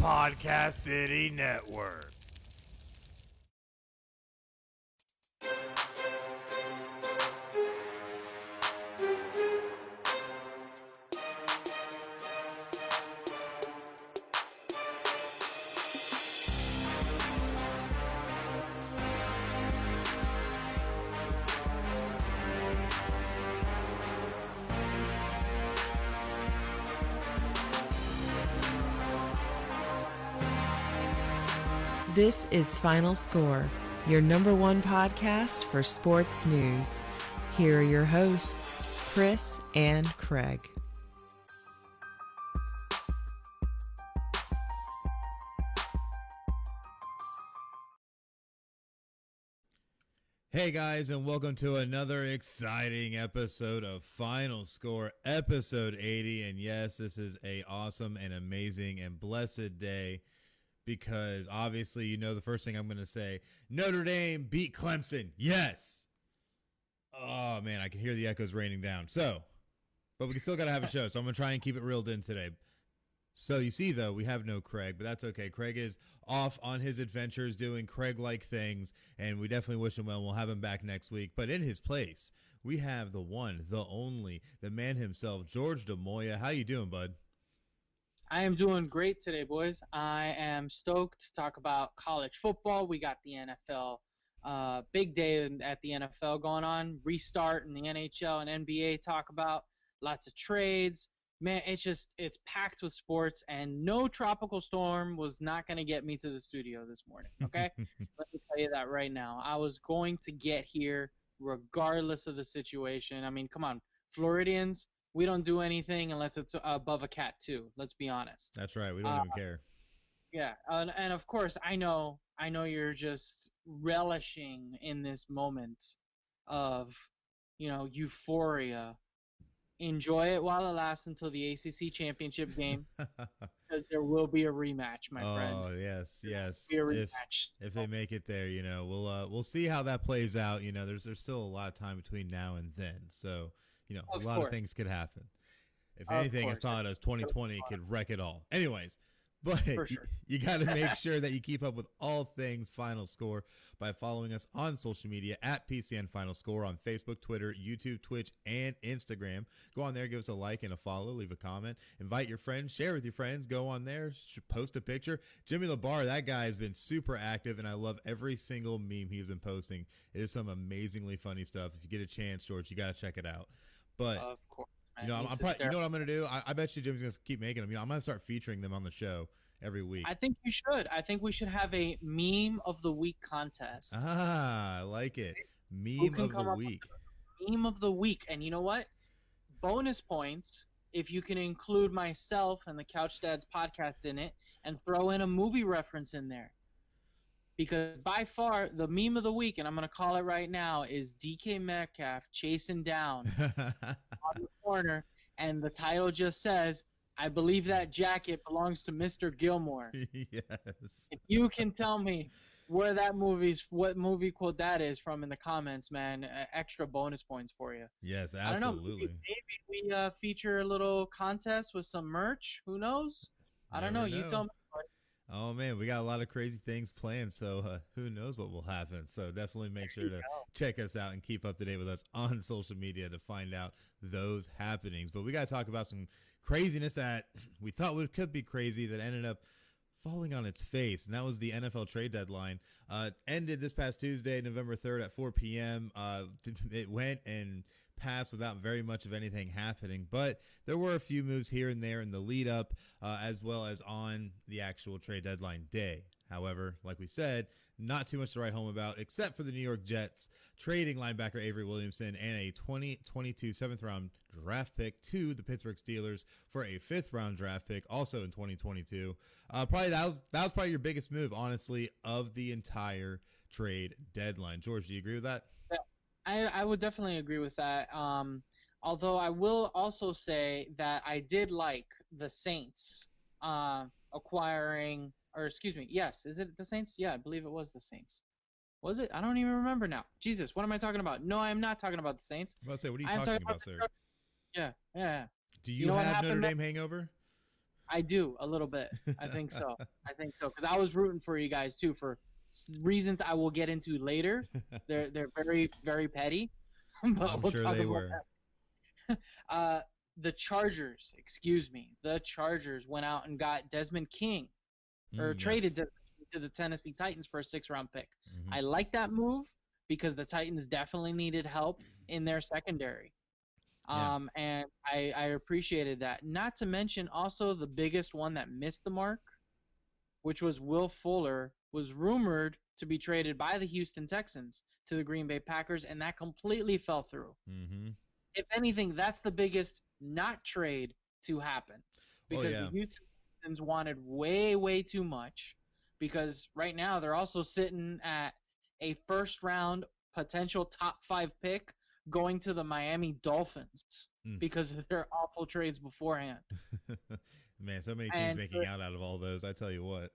Podcast City Network. This is Final Score, your number one podcast for sports news. Here are your hosts, Chris and Craig. Hey guys, and welcome to another exciting episode of Final Score, episode 80. And yes, this is a awesome and amazing and blessed day, because obviously, you know, the first thing I'm going to say, Notre Dame beat Clemson. Yes. Oh, man, I can hear the echoes raining down. But we still got to have a show, so I'm going to try and keep it reeled in today. So you see, though, we have no Craig, but that's okay. Craig is off on his adventures doing Craig-like things, and we definitely wish him well. We'll have him back next week. But in his place, we have the one, the only, the man himself, George DeMoya. How you doing, bud? I am doing great today, boys. I am stoked to talk about college football. We got the NFL, big day at the NFL going on. Restart in the NHL and NBA talk about. Lots of trades. Man, it's packed with sports, and no tropical storm was not going to get me to the studio this morning, okay? Let me tell you that right now. I was going to get here regardless of the situation. I mean, come on, Floridians, we don't do anything unless it's above a Cat 2. Let's be honest. That's right. We don't even care. Yeah, and of course, I know you're just relishing in this moment of, euphoria. Enjoy it while it lasts until the ACC championship game, because there will be a rematch, my friend. Oh yes. Be a rematch. If they make it there, we'll see how that plays out. There's still a lot of time between now and then, so a lot of things could happen. If anything has taught us, 2020 could wreck it all. Anyways, but For sure. you got to make sure that you keep up with all things Final Score by following us on social media at PCN Final Score on Facebook, Twitter, YouTube, Twitch, and Instagram. Go on there, give us a like and a follow, leave a comment, invite your friends, share with your friends, go on there, post a picture. Jimmy LaBar, that guy has been super active, and I love every single meme he's been posting. It is some amazingly funny stuff. If you get a chance, George, you got to check it out. But Of course. I'm probably, you know what I'm going to do? I bet you Jim's going to keep making them. I'm going to start featuring them on the show every week. I think you should. I think we should have a meme of the week contest. I like it. Meme of the week. Meme of the week. And you know what? Bonus points if you can include myself and the Couch Dads podcast in it and throw in a movie reference in there. Because by far, the meme of the week, and I'm going to call it right now, is DK Metcalf chasing down on the corner, and the title just says, I believe that jacket belongs to Mr. Gilmore. Yes. If you can tell me what movie quote that is from in the comments, man, extra bonus points for you. Yes, absolutely. I don't know. Maybe we feature a little contest with some merch. Who knows? I don't know. You tell me. Oh, man, we got a lot of crazy things planned, so who knows what will happen. So definitely make sure to check us out and keep up to date with us on social media to find out those happenings. But we got to talk about some craziness that we thought could be crazy that ended up falling on its face, and that was the NFL trade deadline. Ended this past Tuesday, November 3rd at 4 p.m. It went and passed without very much of anything happening, but there were a few moves here and there in the lead up, as well as on the actual trade deadline day. However, like we said, not too much to write home about, except for the New York Jets trading linebacker Avery Williamson and a 2022 7th-round draft pick to the Pittsburgh Steelers for a 5th-round draft pick, also in 2022. Probably that was probably your biggest move, honestly, of the entire trade deadline. George, do you agree with that? Yeah, I would definitely agree with that. Although I will also say that I did like the Saints acquiring. Or excuse me, yes, is it the Saints? Yeah, I believe it was the Saints. Was it? I don't even remember now. Jesus, what am I talking about? No, I am not talking about the Saints. I was about to say, what are you talking about, sir? Yeah. Do you have Notre Dame hangover? I do a little bit. I think so. Because I was rooting for you guys too for reasons I will get into later. They're very very petty, but I'm we'll sure talk they about were. that. The Chargers, excuse me, the Chargers went out and got Desmond King, or traded Yes. to the Tennessee Titans for a 6th-round pick. Hmm. I like that move because the Titans definitely needed help in their secondary. Yeah. And I appreciated that. Not to mention also the biggest one that missed the mark, which was Will Fuller, was rumored to be traded by the Houston Texans to the Green Bay Packers, and that completely fell through. Hmm. If anything, that's the biggest not trade to happen Oh because the yeah. Houston Texans wanted way, way too much. Because right now they're also sitting at a 1st-round potential top 5 pick going to the Miami Dolphins Mm. because of their awful trades beforehand. Man, so many teams And making out of all those. I tell you what.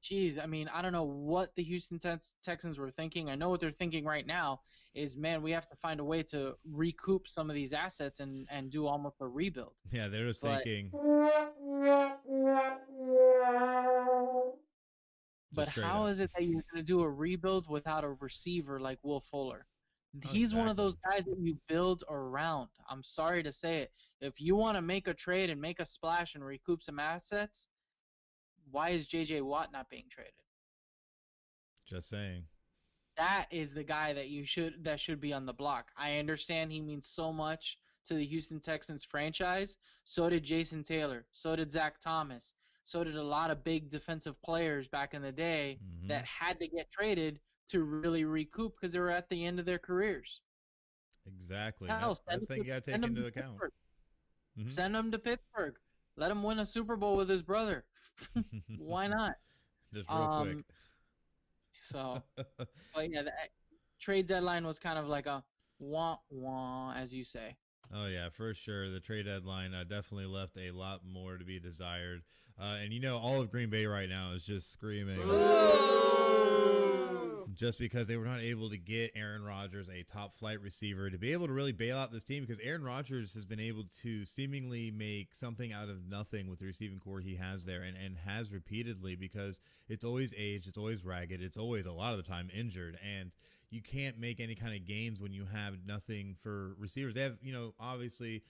geez, I mean, I don't know what the Houston Texans were thinking. I know what they're thinking right now is, man, we have to find a way to recoup some of these assets and do almost a rebuild. Yeah, they're just But thinking but just straight how up. is it that you're going to do a rebuild without a receiver like Will Fuller? Oh, He's one of exactly. those guys that you build around. I'm sorry to say it. If you want to make a trade and make a splash and recoup some assets, why is JJ Watt not being traded? Just saying. That is the guy that should be on the block. I understand he means so much to the Houston Texans franchise. So did Jason Taylor. So did Zach Thomas. So did a lot of big defensive players back in the day Hmm. that had to get traded to really recoup because they were at the end of their careers. Exactly. And Hell, that's the thing you got to take send him into to account. Pittsburgh. Hmm. Send him to Pittsburgh. Let him win a Super Bowl with his brother. Why not? Just real quick. Um. So, but yeah, the trade deadline was kind of like a wah wah, as you say. Oh yeah, for sure. The trade deadline definitely left a lot more to be desired. And all of Green Bay right now is just screaming. Just because they were not able to get Aaron Rodgers, a top flight receiver, to be able to really bail out this team, because Aaron Rodgers has been able to seemingly make something out of nothing with the receiving core he has there, and has repeatedly, because it's always aged, it's always ragged, it's always a lot of the time injured, and you can't make any kind of gains when you have nothing for receivers. They have, obviously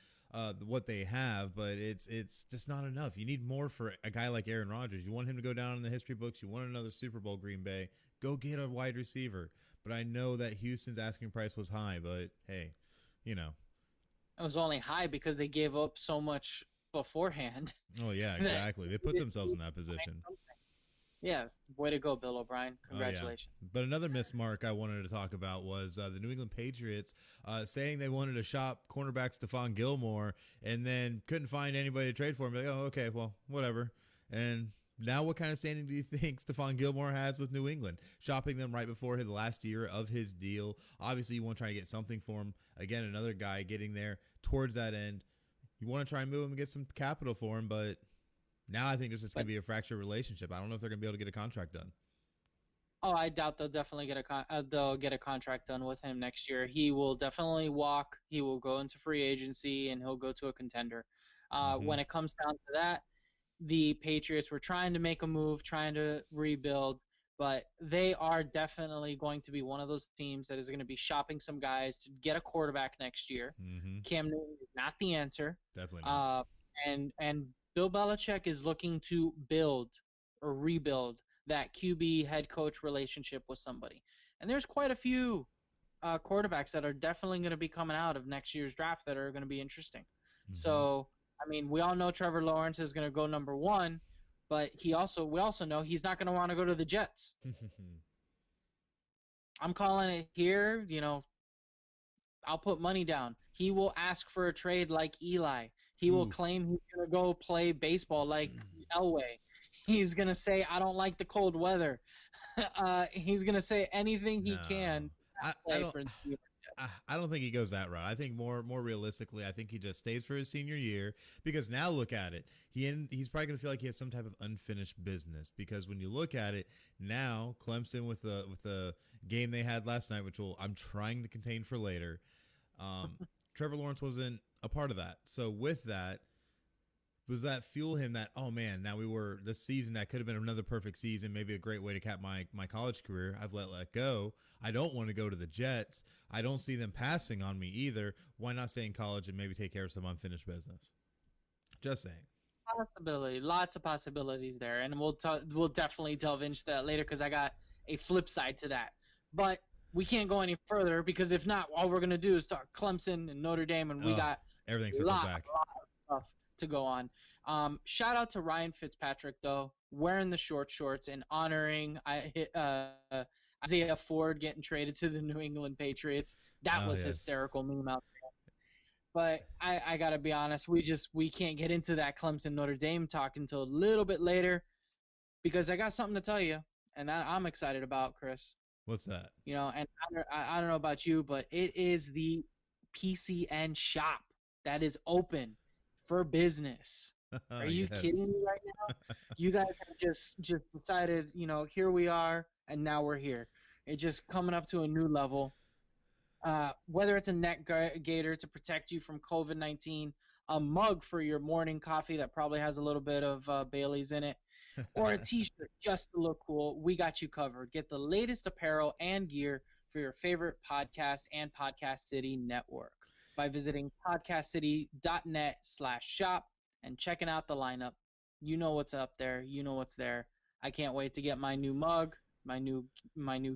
what they have, but it's just not enough. You need more for a guy like Aaron Rodgers. You want him to go down in the history books. You want another Super Bowl, Green Bay. Go get a wide receiver. But I know that Houston's asking price was high, but hey, It was only high because they gave up so much beforehand. Oh yeah, exactly. They put themselves in that position. Yeah, way to go, Bill O'Brien. Oh yeah. Congratulations. But another missed mark I wanted to talk about was the New England Patriots saying they wanted to shop cornerback Stephon Gilmore, and then couldn't find anybody to trade for him. Like, oh, okay, well, whatever. And now what kind of standing do you think Stephon Gilmore has with New England? Shopping them right before the last year of his deal. Obviously, you want to try to get something for him. Again, another guy getting there towards that end. You want to try and move him and get some capital for him, but now I think there's just going to be a fractured relationship. I don't know if they're going to be able to get a contract done. Oh, I doubt they'll definitely get they'll get a contract done with him next year. He will definitely walk. He will go into free agency and he'll go to a contender. When it comes down to that, the Patriots were trying to make a move, trying to rebuild, but they are definitely going to be one of those teams that is going to be shopping some guys to get a quarterback next year. Mm-hmm. Cam Newton is not the answer. Definitely not. And Bill Belichick is looking to build or rebuild that QB head coach relationship with somebody. And there's quite a few quarterbacks that are definitely going to be coming out of next year's draft that are going to be interesting. Mm-hmm. So, I mean, we all know Trevor Lawrence is going to go number one, but we also know he's not going to want to go to the Jets. I'm calling it here, I'll put money down. He will ask for a trade like Eli. He will claim he's going to go play baseball like Elway. He's going to say, I don't like the cold weather. He's going to say anything he can. I don't think he goes that route. I think more realistically, I think he just stays for his senior year, because now look at it. He's probably going to feel like he has some type of unfinished business, because when you look at it now, Clemson with the game they had last night, which I'm trying to contain for later, Trevor Lawrence wasn't a part of that. So with that, Was that fuel him that, oh man, now this season that could have been another perfect season, maybe a great way to cap my college career. I've let go. I don't want to go to the Jets. I don't see them passing on me either. Why not stay in college and maybe take care of some unfinished business? Just saying. Possibility, lots of possibilities there, and we'll definitely delve into that later because I got a flip side to that. But we can't go any further because if not, all we're gonna do is talk Clemson and Notre Dame, and we got everything a lot of stuff to go on. Shout out to Ryan Fitzpatrick though, wearing the short shorts and honoring Isaiah Ford getting traded to the New England Patriots. That was hysterical meme out there. But I gotta be honest, we can't get into that Clemson Notre Dame talk until a little bit later because I got something to tell you, and that I'm excited about, Chris. What's that? You know, and I don't know about you, but it is the PCN shop that is open for business. Are you kidding me right now? You guys have just decided, you know, here we are, and now we're here. It's just coming up to a new level. Whether it's a neck gaiter to protect you from COVID-19, a mug for your morning coffee that probably has a little bit of Bailey's in it, or a t-shirt just to look cool, we got you covered. Get the latest apparel and gear for your favorite podcast and Podcast City network by visiting podcastcity.net/shop and checking out the lineup. You know what's up there. You know what's there. I can't wait to get my new mug, my new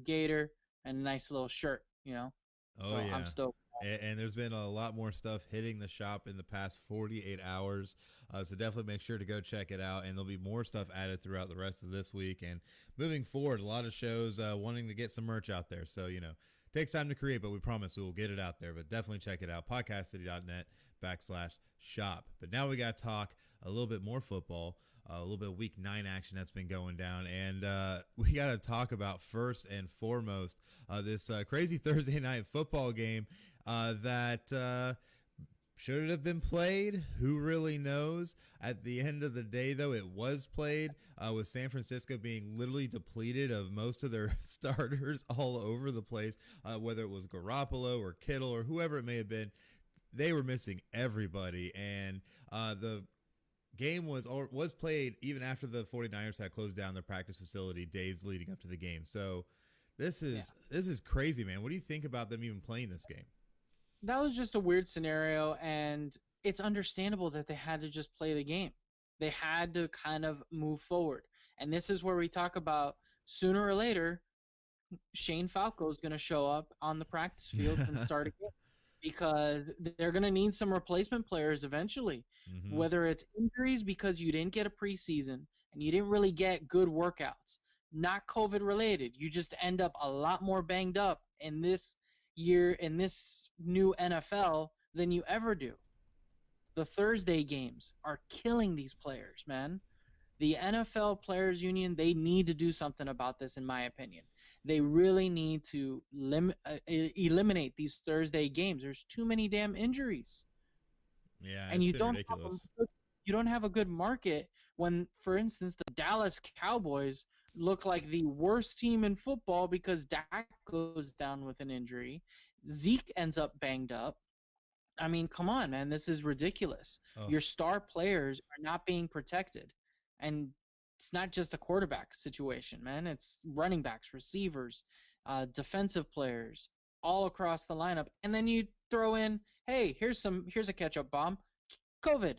gaiter, and a nice little shirt, you know. Oh, so yeah. I'm stoked. And there's been a lot more stuff hitting the shop in the past 48 hours. So definitely make sure to go check it out. And there'll be more stuff added throughout the rest of this week. And moving forward, a lot of shows wanting to get some merch out there. So, you know, takes time to create, but we promise we will get it out there. But definitely check it out. podcastcity.net/shop. But now we got to talk a little bit more football. A little bit of week 9 action that's been going down. And we got to talk about first and foremost this crazy Thursday night football game that should have been played. Who really knows? At the end of the day, though, it was played with San Francisco being literally depleted of most of their starters all over the place, whether it was Garoppolo or Kittle or whoever it may have been. They were missing everybody. And the game was played even after the 49ers had closed down their practice facility days leading up to the game. So this is crazy, man. What do you think about them even playing this game? That was just a weird scenario, and it's understandable that they had to just play the game. They had to kind of move forward. And this is where we talk about sooner or later, Shane Falco is going to show up on the practice field and start a game. Because they're going to need some replacement players eventually, whether it's injuries because you didn't get a preseason and you didn't really get good workouts, not COVID related. You just end up a lot more banged up in this year, in this new NFL than you ever do. The Thursday games are killing these players, man. The NFL Players Union, they need to do something about this, in my opinion. They really need to eliminate these Thursday games. There's too many damn injuries. Yeah, and you don't have a good market when, for instance, the Dallas Cowboys look like the worst team in football because Dak goes down with an injury. Zeke ends up banged up. I mean, come on, man. This is ridiculous. Oh. Your star players are not being protected. And it's not just a quarterback situation, man. It's running backs, receivers, defensive players, all across the lineup. And then you throw in, hey, here's a ketchup bomb, COVID.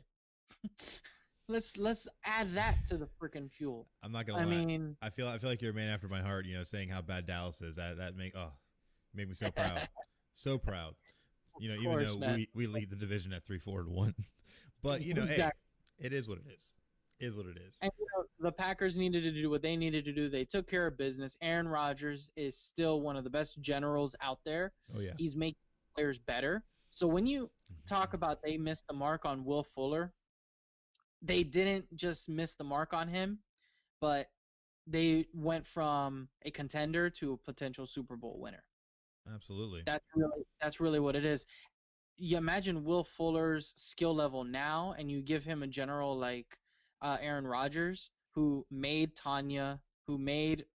let's add that to the freaking fuel. I'm not gonna lie. Mean, I feel like you're a man after my heart. You know, saying how bad Dallas is. That made me so proud, so proud. You know, even though we lead the division at 3-4-1, but you know, exactly. Hey, it is what it is. Is what it is. And you know, the Packers needed to do what they needed to do. They took care of business. Aaron Rodgers is still one of the best generals out there. Oh yeah. He's making players better. So when you talk about they missed the mark on Will Fuller, they didn't just miss the mark on him, but they went from a contender to a potential Super Bowl winner. Absolutely. That's really what it is. You imagine Will Fuller's skill level now, and you give him a general like Aaron Rodgers, who made Tanya, who made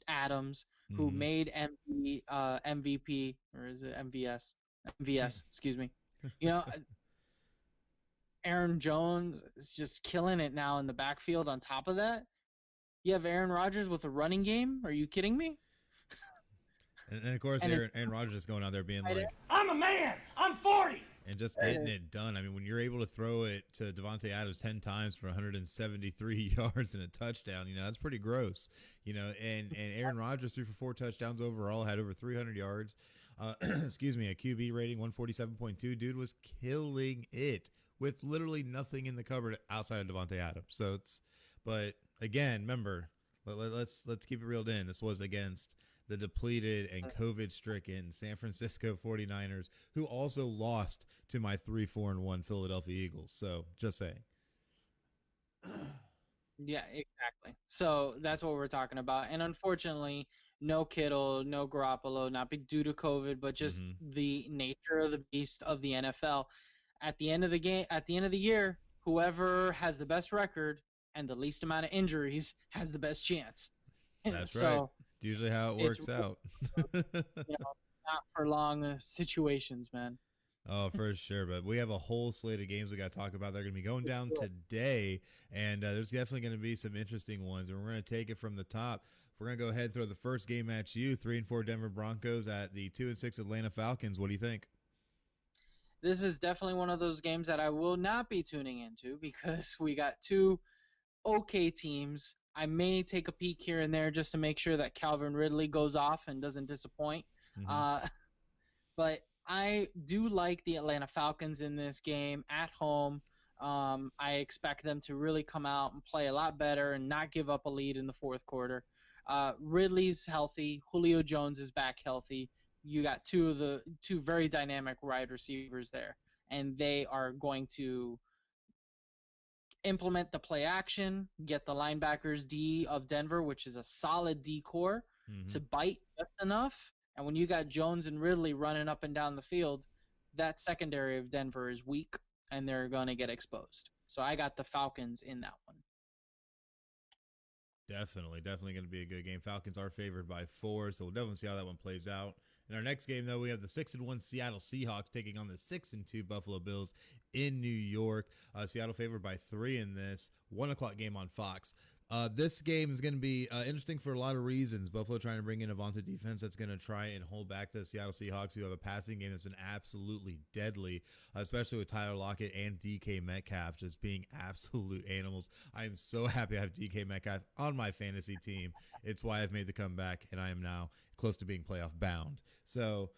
Adams, who made MVP, or is it MVS? MVS, excuse me. You know, Aaron Jones is just killing it now in the backfield. On top of that, you have Aaron Rodgers with a running game. Are you kidding me? And of course, And Aaron Rodgers is going out there being like, I'm a man. I'm 40. and just getting it done. I mean, when you're able to throw it to Devontae Adams 10 times for 173 yards and a touchdown, that's pretty gross. And Aaron Rodgers threw for 4 touchdowns overall, had over 300 yards. Excuse me, a QB rating 147.2. Dude was killing it with literally nothing in the cupboard outside of Devontae Adams. But again, remember, let's keep it reeled in. This was against the depleted and COVID-stricken San Francisco 49ers, who also lost to my 3-4-1 Philadelphia Eagles. So, just saying. Yeah, exactly. So that's what we're talking about. And unfortunately, no Kittle, no Garoppolo, not due to COVID, but just the nature of the beast of the NFL. At the end of the year, whoever has the best record and the least amount of injuries has the best chance. That's right. Usually how it works out. Not for long situations, man. Oh, for sure. But we have a whole slate of games we got to talk about. They're going to be going down today, and there's definitely going to be some interesting ones. And we're going to take it from the top. We're going to go ahead and throw the first game at you. 3-4 Denver Broncos at the 2-6 Atlanta Falcons. What do you think? This is definitely one of those games that I will not be tuning into because we got two okay teams. I may take a peek here and there just to make sure that Calvin Ridley goes off and doesn't disappoint. But I do like the Atlanta Falcons in this game at home. I expect them to really come out and play a lot better and not give up a lead in the fourth quarter. Ridley's healthy. Julio Jones is back healthy. You got two very dynamic wide receivers there, and they are going to implement the play action, get the linebackers D of Denver, which is a solid D core, to bite just enough. And when you got Jones and Ridley running up and down the field, that secondary of Denver is weak, and they're going to get exposed. So I got the Falcons in that one. Definitely going to be a good game. Falcons are favored by 4, so we'll definitely see how that one plays out. In our next game, though, we have the 6-1 Seattle Seahawks taking on the 6-2 Buffalo Bills in New York. Seattle favored by 3 in this 1:00 game on Fox. This game is going to be interesting for a lot of reasons. Buffalo trying to bring in a vaunted defense that's going to try and hold back the Seattle Seahawks, who have a passing game that's been absolutely deadly, especially with Tyler Lockett and DK Metcalf just being absolute animals. I am so happy I have DK Metcalf on my fantasy team. It's why I've made the comeback, and I am now close to being playoff bound. So,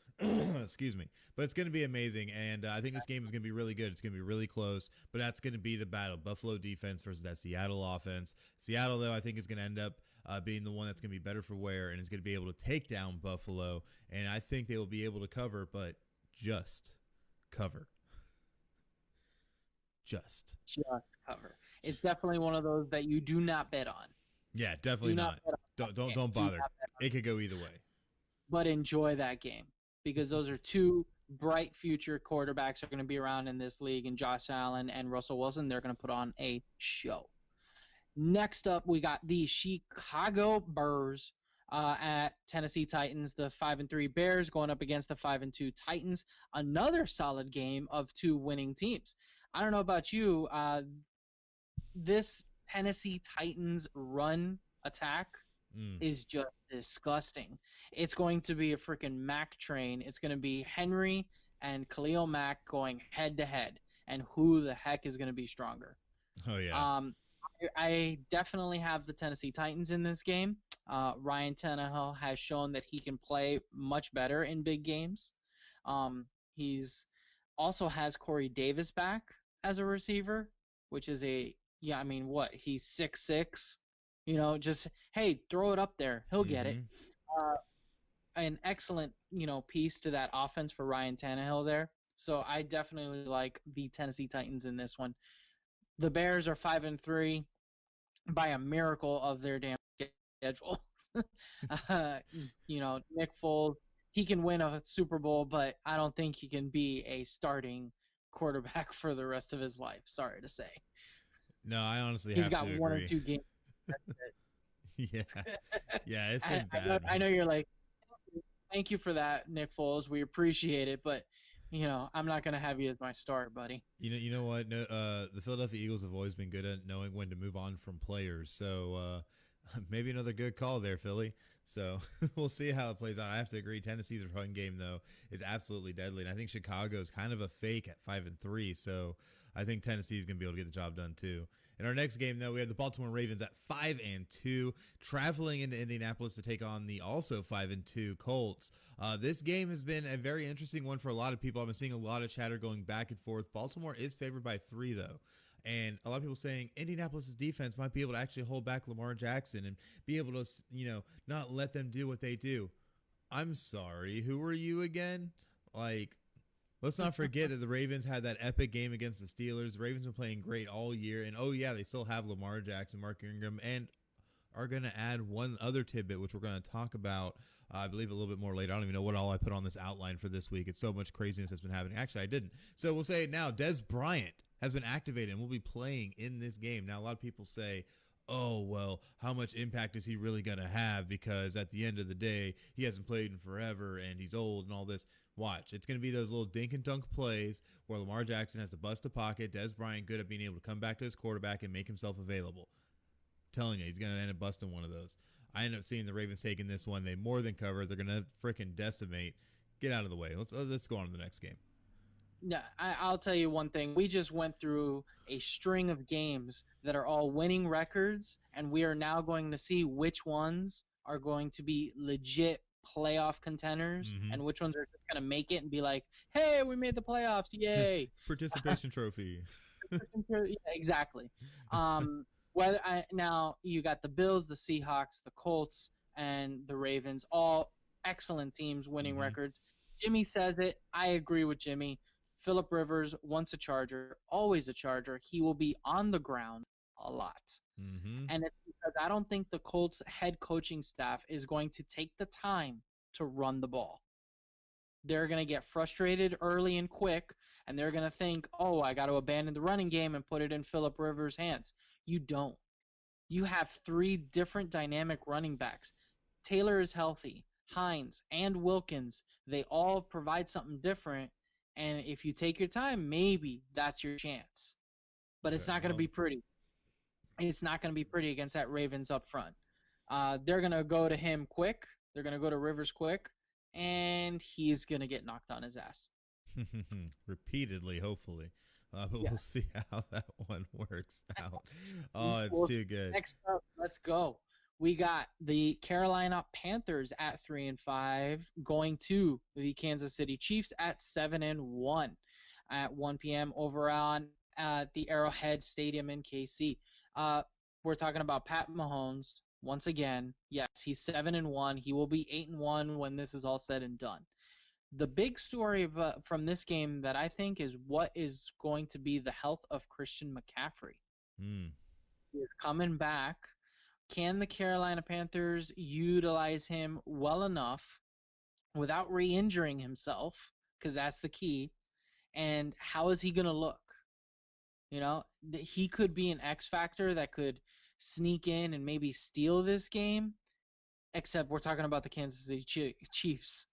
excuse me. But it's going to be amazing, and I think this game is going to be really good. It's going to be really close, but that's going to be the battle. Buffalo defense versus that Seattle offense. Seattle, though, I think is going to end up being the one that's going to be better for wear and is going to be able to take down Buffalo, and I think they will be able to cover, but just cover. Just cover. It's definitely one of those that you do not bet on. Yeah, definitely not. Don't bother. It could go either way. But enjoy that game because those are two bright future quarterbacks that are going to be around in this league, and Josh Allen and Russell Wilson. They're going to put on a show. Next up, we got the Chicago Bears at Tennessee Titans. The 5-3 Bears going up against the 5-2 Titans. Another solid game of two winning teams. I don't know about you. This Tennessee Titans run attack is just disgusting. It's going to be a freaking Mack train. It's going to be Henry and Khalil Mack going head to head, and who the heck is going to be stronger? Oh yeah. I definitely have the Tennessee Titans in this game. Ryan Tannehill has shown that he can play much better in big games. He's also has Corey Davis back as a receiver, which is he's 6'6". Just, hey, throw it up there. He'll get it. An excellent, piece to that offense for Ryan Tannehill there. So I definitely like the Tennessee Titans in this one. The Bears are 5-3 by a miracle of their damn schedule. Nick Foles, he can win a Super Bowl, but I don't think he can be a starting quarterback for the rest of his life. Sorry to say. No, I honestly he's have got to one agree. or two games. That's Yeah, it's been bad. I know you're like, thank you for that, Nick Foles. We appreciate it, but I'm not gonna have you as my star, buddy. You know what? No, the Philadelphia Eagles have always been good at knowing when to move on from players. So maybe another good call there, Philly. So we'll see how it plays out. I have to agree. Tennessee's run game though is absolutely deadly, and I think Chicago's kind of a fake at 5-3. So I think Tennessee's gonna be able to get the job done too. In our next game, though, we have the Baltimore Ravens at 5-2, traveling into Indianapolis to take on the also 5-2 Colts. This game has been a very interesting one for a lot of people. I've been seeing a lot of chatter going back and forth. Baltimore is favored by 3, though. And a lot of people saying Indianapolis' defense might be able to actually hold back Lamar Jackson and be able to, not let them do what they do. I'm sorry. Who are you again? Let's not forget that the Ravens had that epic game against the Steelers. The Ravens have been playing great all year. And, they still have Lamar Jackson, Mark Ingram, and are going to add one other tidbit, which we're going to talk about, I believe, a little bit more later. I don't even know what all I put on this outline for this week. It's so much craziness that's been happening. Actually, I didn't. So we'll say it now. Des Bryant has been activated and will be playing in this game. Now, a lot of people say, oh, well, how much impact is he really going to have? Because at the end of the day, he hasn't played in forever and he's old and all this. Watch. It's going to be those little dink and dunk plays where Lamar Jackson has to bust a pocket. Des Bryant good at being able to come back to his quarterback and make himself available. I'm telling you, he's going to end up busting one of those. I end up seeing the Ravens taking this one. They more than cover. They're going to freaking decimate. Get out of the way. Let's go on to the next game. Yeah, I'll tell you one thing. We just went through a string of games that are all winning records, and we are now going to see which ones are going to be legit playoff contenders and which ones are just going to make it and be like, hey, we made the playoffs. Yay. Participation trophy. Yeah, exactly. Now you got the Bills, the Seahawks, the Colts, and the Ravens, all excellent teams winning records. Jimmy says it. I agree with Jimmy. Phillip Rivers, once a Charger, always a Charger. He will be on the ground a lot. And it's because I don't think the Colts head coaching staff is going to take the time to run the ball. They're going to get frustrated early and quick, and they're going to think, oh, I got to abandon the running game and put it in Phillip Rivers' hands. You don't. You have 3 different dynamic running backs. Taylor is healthy. Hines and Wilkins, they all provide something different. And if you take your time, maybe that's your chance. But it's not going to be pretty. It's not going to be pretty against that Ravens up front. They're going to go to him quick. They're going to go to Rivers quick. And he's going to get knocked on his ass. Repeatedly, hopefully. But we'll see how that one works out. Oh, it's too good. Next up, let's go. We got the Carolina Panthers at 3-5 going to the Kansas City Chiefs at 7-1 at 1 p.m. over on the Arrowhead Stadium in KC. We're talking about Pat Mahomes once again. Yes, he's 7-1. He will be 8-1 when this is all said and done. The big story from this game that I think is what is going to be the health of Christian McCaffrey. He is coming back. Can the Carolina Panthers utilize him well enough without re-injuring himself? Because that's the key. And how is he going to look? He could be an X factor that could sneak in and maybe steal this game. Except we're talking about the Kansas City Chiefs.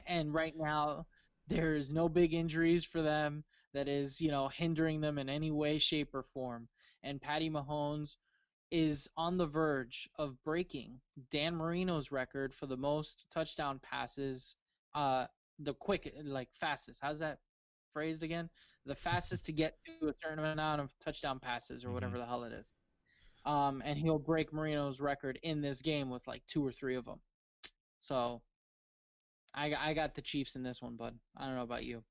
And right now, there's no big injuries for them that is, hindering them in any way, shape, or form. And Patty Mahomes is on the verge of breaking Dan Marino's record for the most touchdown passes, fastest. How's that phrased again? The fastest to get to a certain amount of touchdown passes or whatever the hell it is. And he'll break Marino's record in this game with 2 or 3 of them. So I got the Chiefs in this one, bud. I don't know about you.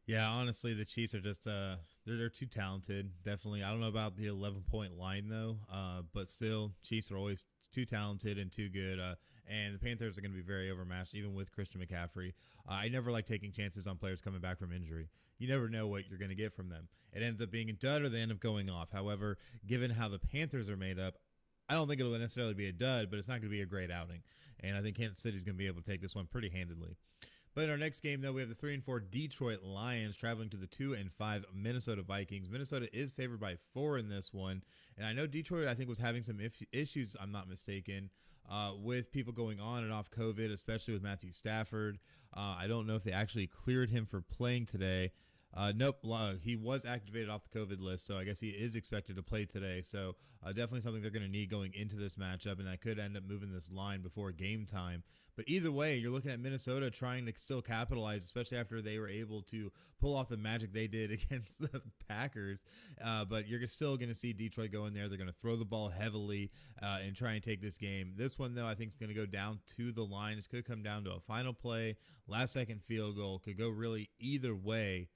Yeah, honestly, the Chiefs are just they're too talented. Definitely. I don't know about the 11-point line though, but still, Chiefs are always too talented and too good. And the Panthers are going to be very overmatched, even with Christian McCaffrey. I never like taking chances on players coming back from injury. You never know what you're going to get from them. It ends up being a dud or they end up going off. However, given how the Panthers are made up, I don't think it'll necessarily be a dud, but it's not going to be a great outing. And I think Kansas City's going to be able to take this one pretty handedly. But in our next game, though, we have the 3-4 Detroit Lions traveling to the 2-5 Minnesota Vikings. Minnesota is favored by 4 in this one. And I know Detroit, I think, was having some issues, I'm not mistaken, with people going on and off COVID, especially with Matthew Stafford. I don't know if they actually cleared him for playing today. Nope, he was activated off the COVID list, so I guess he is expected to play today. So definitely something they're going to need going into this matchup, and that could end up moving this line before game time. But either way, you're looking at Minnesota trying to still capitalize, especially after they were able to pull off the magic they did against the Packers. But you're still going to see Detroit go in there. They're going to throw the ball heavily and try and take this game. This one, though, I think is going to go down to the line. It could come down to a final play, last-second field goal. Could go really either way.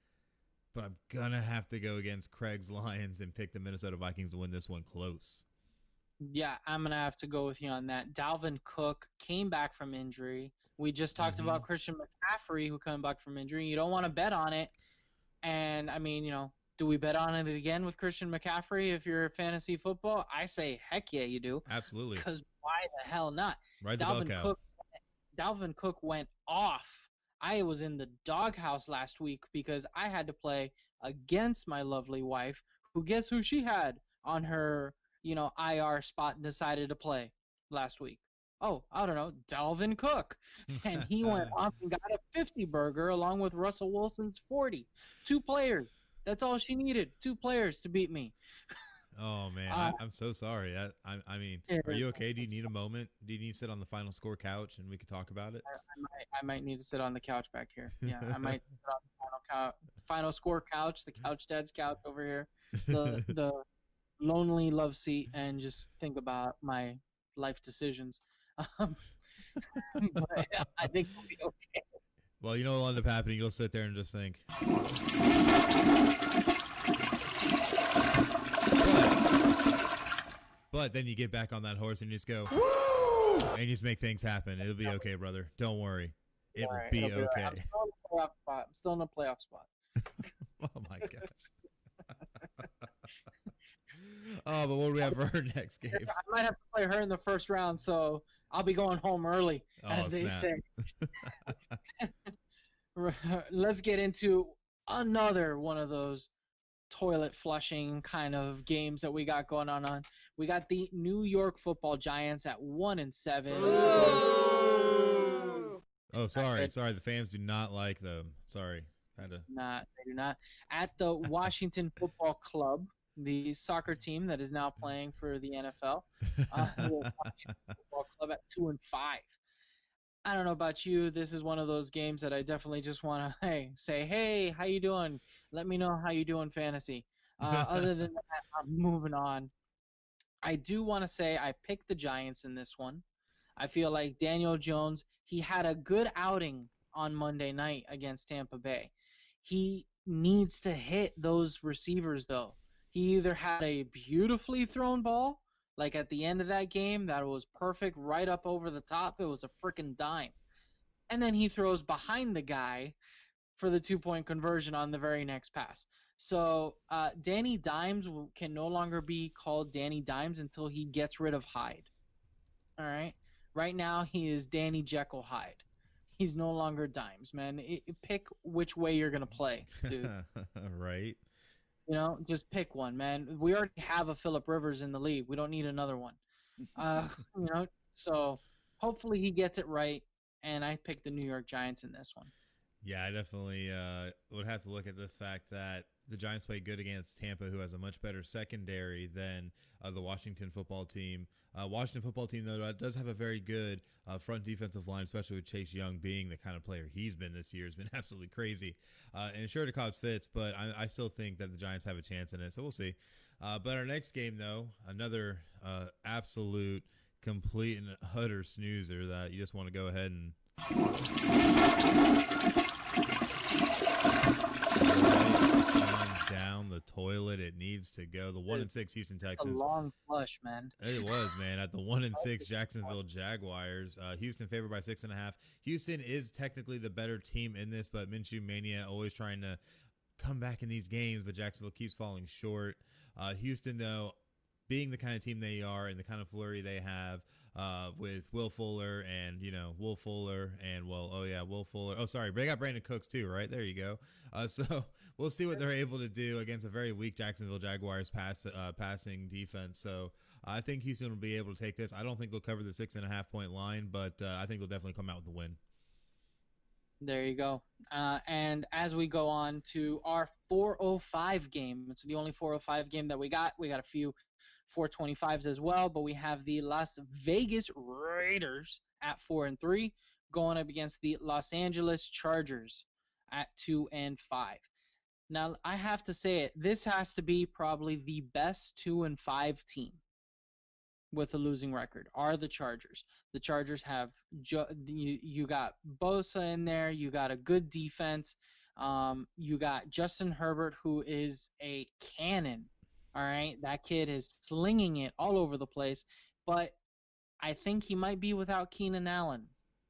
But I'm going to have to go against Craig's Lions and pick the Minnesota Vikings to win this one close. Yeah, I'm going to have to go with you on that. Dalvin Cook came back from injury. We just talked about Christian McCaffrey, who came back from injury. You don't want to bet on it. And, I mean, do we bet on it again with Christian McCaffrey if you're fantasy football? I say, heck yeah, you do. Absolutely. Because why the hell not? Ride the bell cow. Dalvin Cook went off. I was in the doghouse last week because I had to play against my lovely wife, who guess who she had on her, IR spot and decided to play last week. Oh, I don't know, Dalvin Cook. And he went off and got a 50 burger along with Russell Wilson's 40. 2 players. That's all she needed. 2 players to beat me. Oh, man. I'm so sorry. I mean, are you okay? Do you need a moment? Do you need to sit on the final score couch and we could talk about it? I might need to sit on the couch back here. Yeah, I might sit on the final score couch, the couch dad's couch over here, the lonely love seat, and just think about my life decisions. But I think we'll be okay. Well, you know what'll end up happening? You'll sit there and just think. But then you get back on that horse and you just go, woo! And you just make things happen. It'll be okay, brother. Don't worry. It will be okay. I'm still in the playoff spot. Oh, my gosh. Oh, but what do we have for her next game? I might have to play her in the first round, so I'll be going home early, as they say. Let's get into another one of those toilet flushing kind of games that we got going on. We got the New York Football Giants at 1-7. Oh, sorry. The fans do not like them. Sorry. They do not. At the Washington Football Club, the soccer team that is now playing for the NFL, the Washington Football Club at 2-5. I don't know about you. This is one of those games that I definitely just want to say, hey, how you doing? Let me know how you doing fantasy. Other than that, I'm moving on. I do want to say I picked the Giants in this one. I feel like Daniel Jones, he had a good outing on Monday night against Tampa Bay. He needs to hit those receivers, though. He either had a beautifully thrown ball, like at the end of that game, that was perfect, right up over the top. It was a freaking dime. And then he throws behind the guy for the 2-point conversion on the very next pass. So Danny Dimes can no longer be called Danny Dimes until he gets rid of Hyde. All right? Right now, he is Danny Jekyll Hyde. He's no longer Dimes, man. Pick which way you're going to play, dude. Right. Just pick one, man. We already have a Phillip Rivers in the league. We don't need another one. So hopefully he gets it right, and I picked the New York Giants in this one. Yeah, I definitely would have to look at this fact that the Giants played good against Tampa, who has a much better secondary than the Washington football team. Washington football team, though, does have a very good front defensive line, especially with Chase Young being the kind of player he's been this year. Has been absolutely crazy. And sure to cause fits, but I still think that the Giants have a chance in it, so we'll see. But our next game, though, another absolute, complete, and utter snoozer that you just want to go ahead and down the toilet. It needs to go. The 1-6 Houston Texans. A long flush, man. It was, man. At the 1-6 Jacksonville Jaguars. Houston favored by 6.5. Houston is technically the better team in this, but Minshew Mania always trying to come back in these games, but Jacksonville keeps falling short. Houston, though, being the kind of team they are and the kind of flurry they have with Will Fuller and, Will Fuller and, Will Fuller. Oh, sorry. They got Brandon Cooks too, right? There you go. So we'll see what they're able to do against a very weak Jacksonville Jaguars passing defense. So I think Houston will be able to take this. I don't think they'll cover the 6.5 point line, but I think they'll definitely come out with the win. There you go. And as we go on to our 4:05 game, it's the only 4:05 game that we got. We got a few 4:25s as well, but we have the Las Vegas Raiders at 4-3 going up against the Los Angeles Chargers at 2-5. Now, I have to say it. This has to be probably the best 2-5 team with a losing record are the Chargers. The Chargers have you got Bosa in there. You got a good defense. You got Justin Herbert, who is a cannon. All right, that kid is slinging it all over the place. But I think he might be without Keenan Allen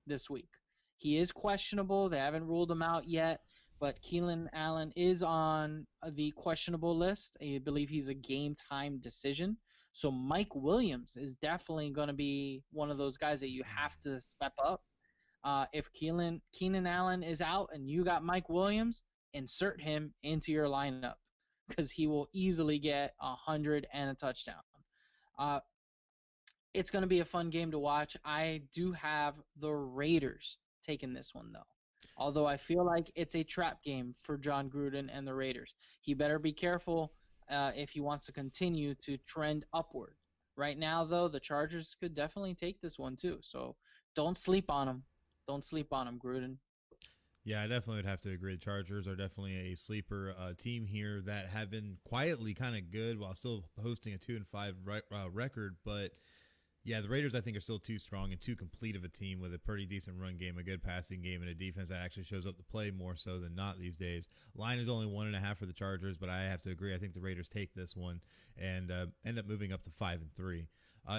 this week. He is questionable. They haven't ruled him out yet. But Keenan Allen is on the questionable list. I believe he's a game-time decision. So Mike Williams is definitely going to be one of those guys that you have to step up. If Keenan Allen is out and you got Mike Williams, insert him into your lineup because he will easily get 100 and a touchdown. It's going to be a fun game to watch. I do have the Raiders taking this one, though. Although I feel like it's a trap game for John Gruden and the Raiders. He better be careful if he wants to continue to trend upward. Right now, though, the Chargers could definitely take this one, too. So don't sleep on them. Don't sleep on them, Gruden. Yeah, I definitely would have to agree. The Chargers are definitely a sleeper team here that have been quietly kind of good while still hosting a 2-5 record. But yeah, the Raiders I think are still too strong and too complete of a team with a pretty decent run game, a good passing game, and a defense that actually shows up to play more so than not these days. Line is only 1.5 for the Chargers, but I have to agree. I think the Raiders take this one and end up moving up to 5-3.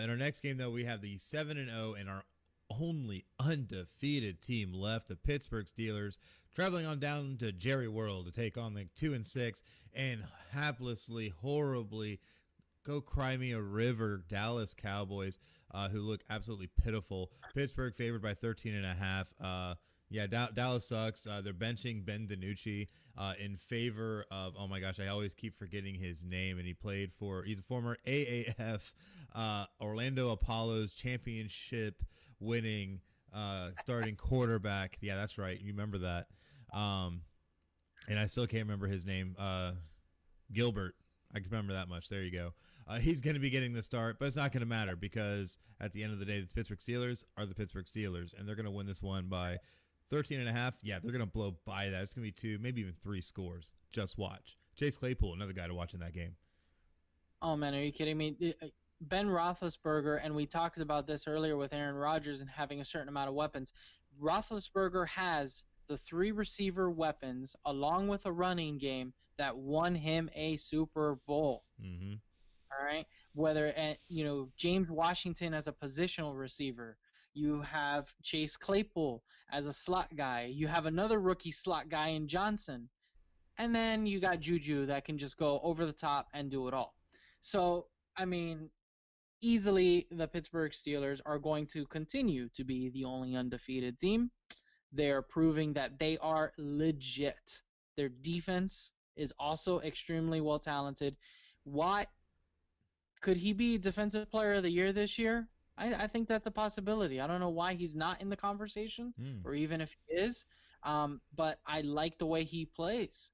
In our next game, though, we have the 7-0 and our only undefeated team left, the Pittsburgh Steelers, traveling on down to Jerry World to take on the 2-6 and haplessly, horribly, go cry me a river Dallas Cowboys, who look absolutely pitiful. Pittsburgh favored by 13.5. Dallas sucks. They're benching Ben DiNucci in favor of, oh my gosh, I always keep forgetting his name, and he's a former AAF Orlando Apollos championship winning starting quarterback. Yeah, that's right. You remember that. And I still can't remember his name. Gilbert. I can remember that much. There you go. He's going to be getting the start, but it's not going to matter because at the end of the day, the Pittsburgh Steelers are the Pittsburgh Steelers, and they're going to win this one by 13.5. Yeah, they're going to blow by that. It's going to be 2, maybe even 3 scores. Just watch. Chase Claypool, another guy to watch in that game. Oh, man, are you kidding me? Ben Roethlisberger, and we talked about this earlier with Aaron Rodgers and having a certain amount of weapons. Roethlisberger has the 3 receiver weapons along with a running game that won him a Super Bowl. Mm-hmm. All right. Whether, James Washington as a positional receiver, you have Chase Claypool as a slot guy, you have another rookie slot guy in Johnson, and then you got Juju that can just go over the top and do it all. So, I mean, easily the Pittsburgh Steelers are going to continue to be the only undefeated team. They are proving that they are legit. Their defense is also extremely well talented. Why could he be Defensive Player of the Year this year? I think that's a possibility. I don't know why he's not in the conversation, or even if he is. But I like the way he plays,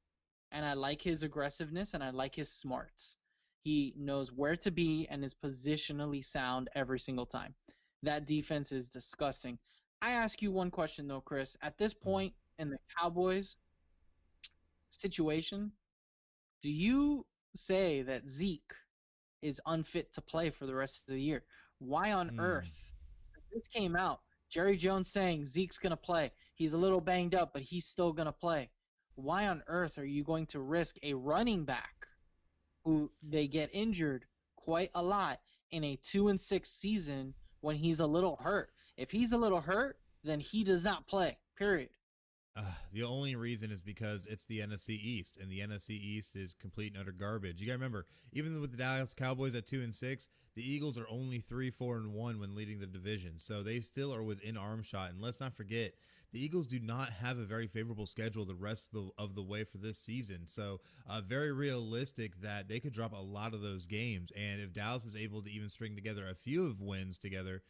and I like his aggressiveness, and I like his smarts. He knows where to be and is positionally sound every single time. That defense is disgusting. I ask you one question, though, Chris. At this point in the Cowboys situation, do you say that Zeke is unfit to play for the rest of the year? Why on earth? This came out. Jerry Jones saying Zeke's going to play. He's a little banged up, but he's still going to play. Why on earth are you going to risk a running back who they get injured quite a lot in a 2-6 season when he's a little hurt? If he's a little hurt, then he does not play, period. The only reason is because it's the NFC East, and the NFC East is complete and utter garbage. You got to remember, even with the Dallas Cowboys at 2-6, the Eagles are only 3-4-1 when leading the division, so they still are within arm shot. And let's not forget, the Eagles do not have a very favorable schedule the rest of the way for this season. So very realistic that they could drop a lot of those games. And if Dallas is able to even string together a few of wins together,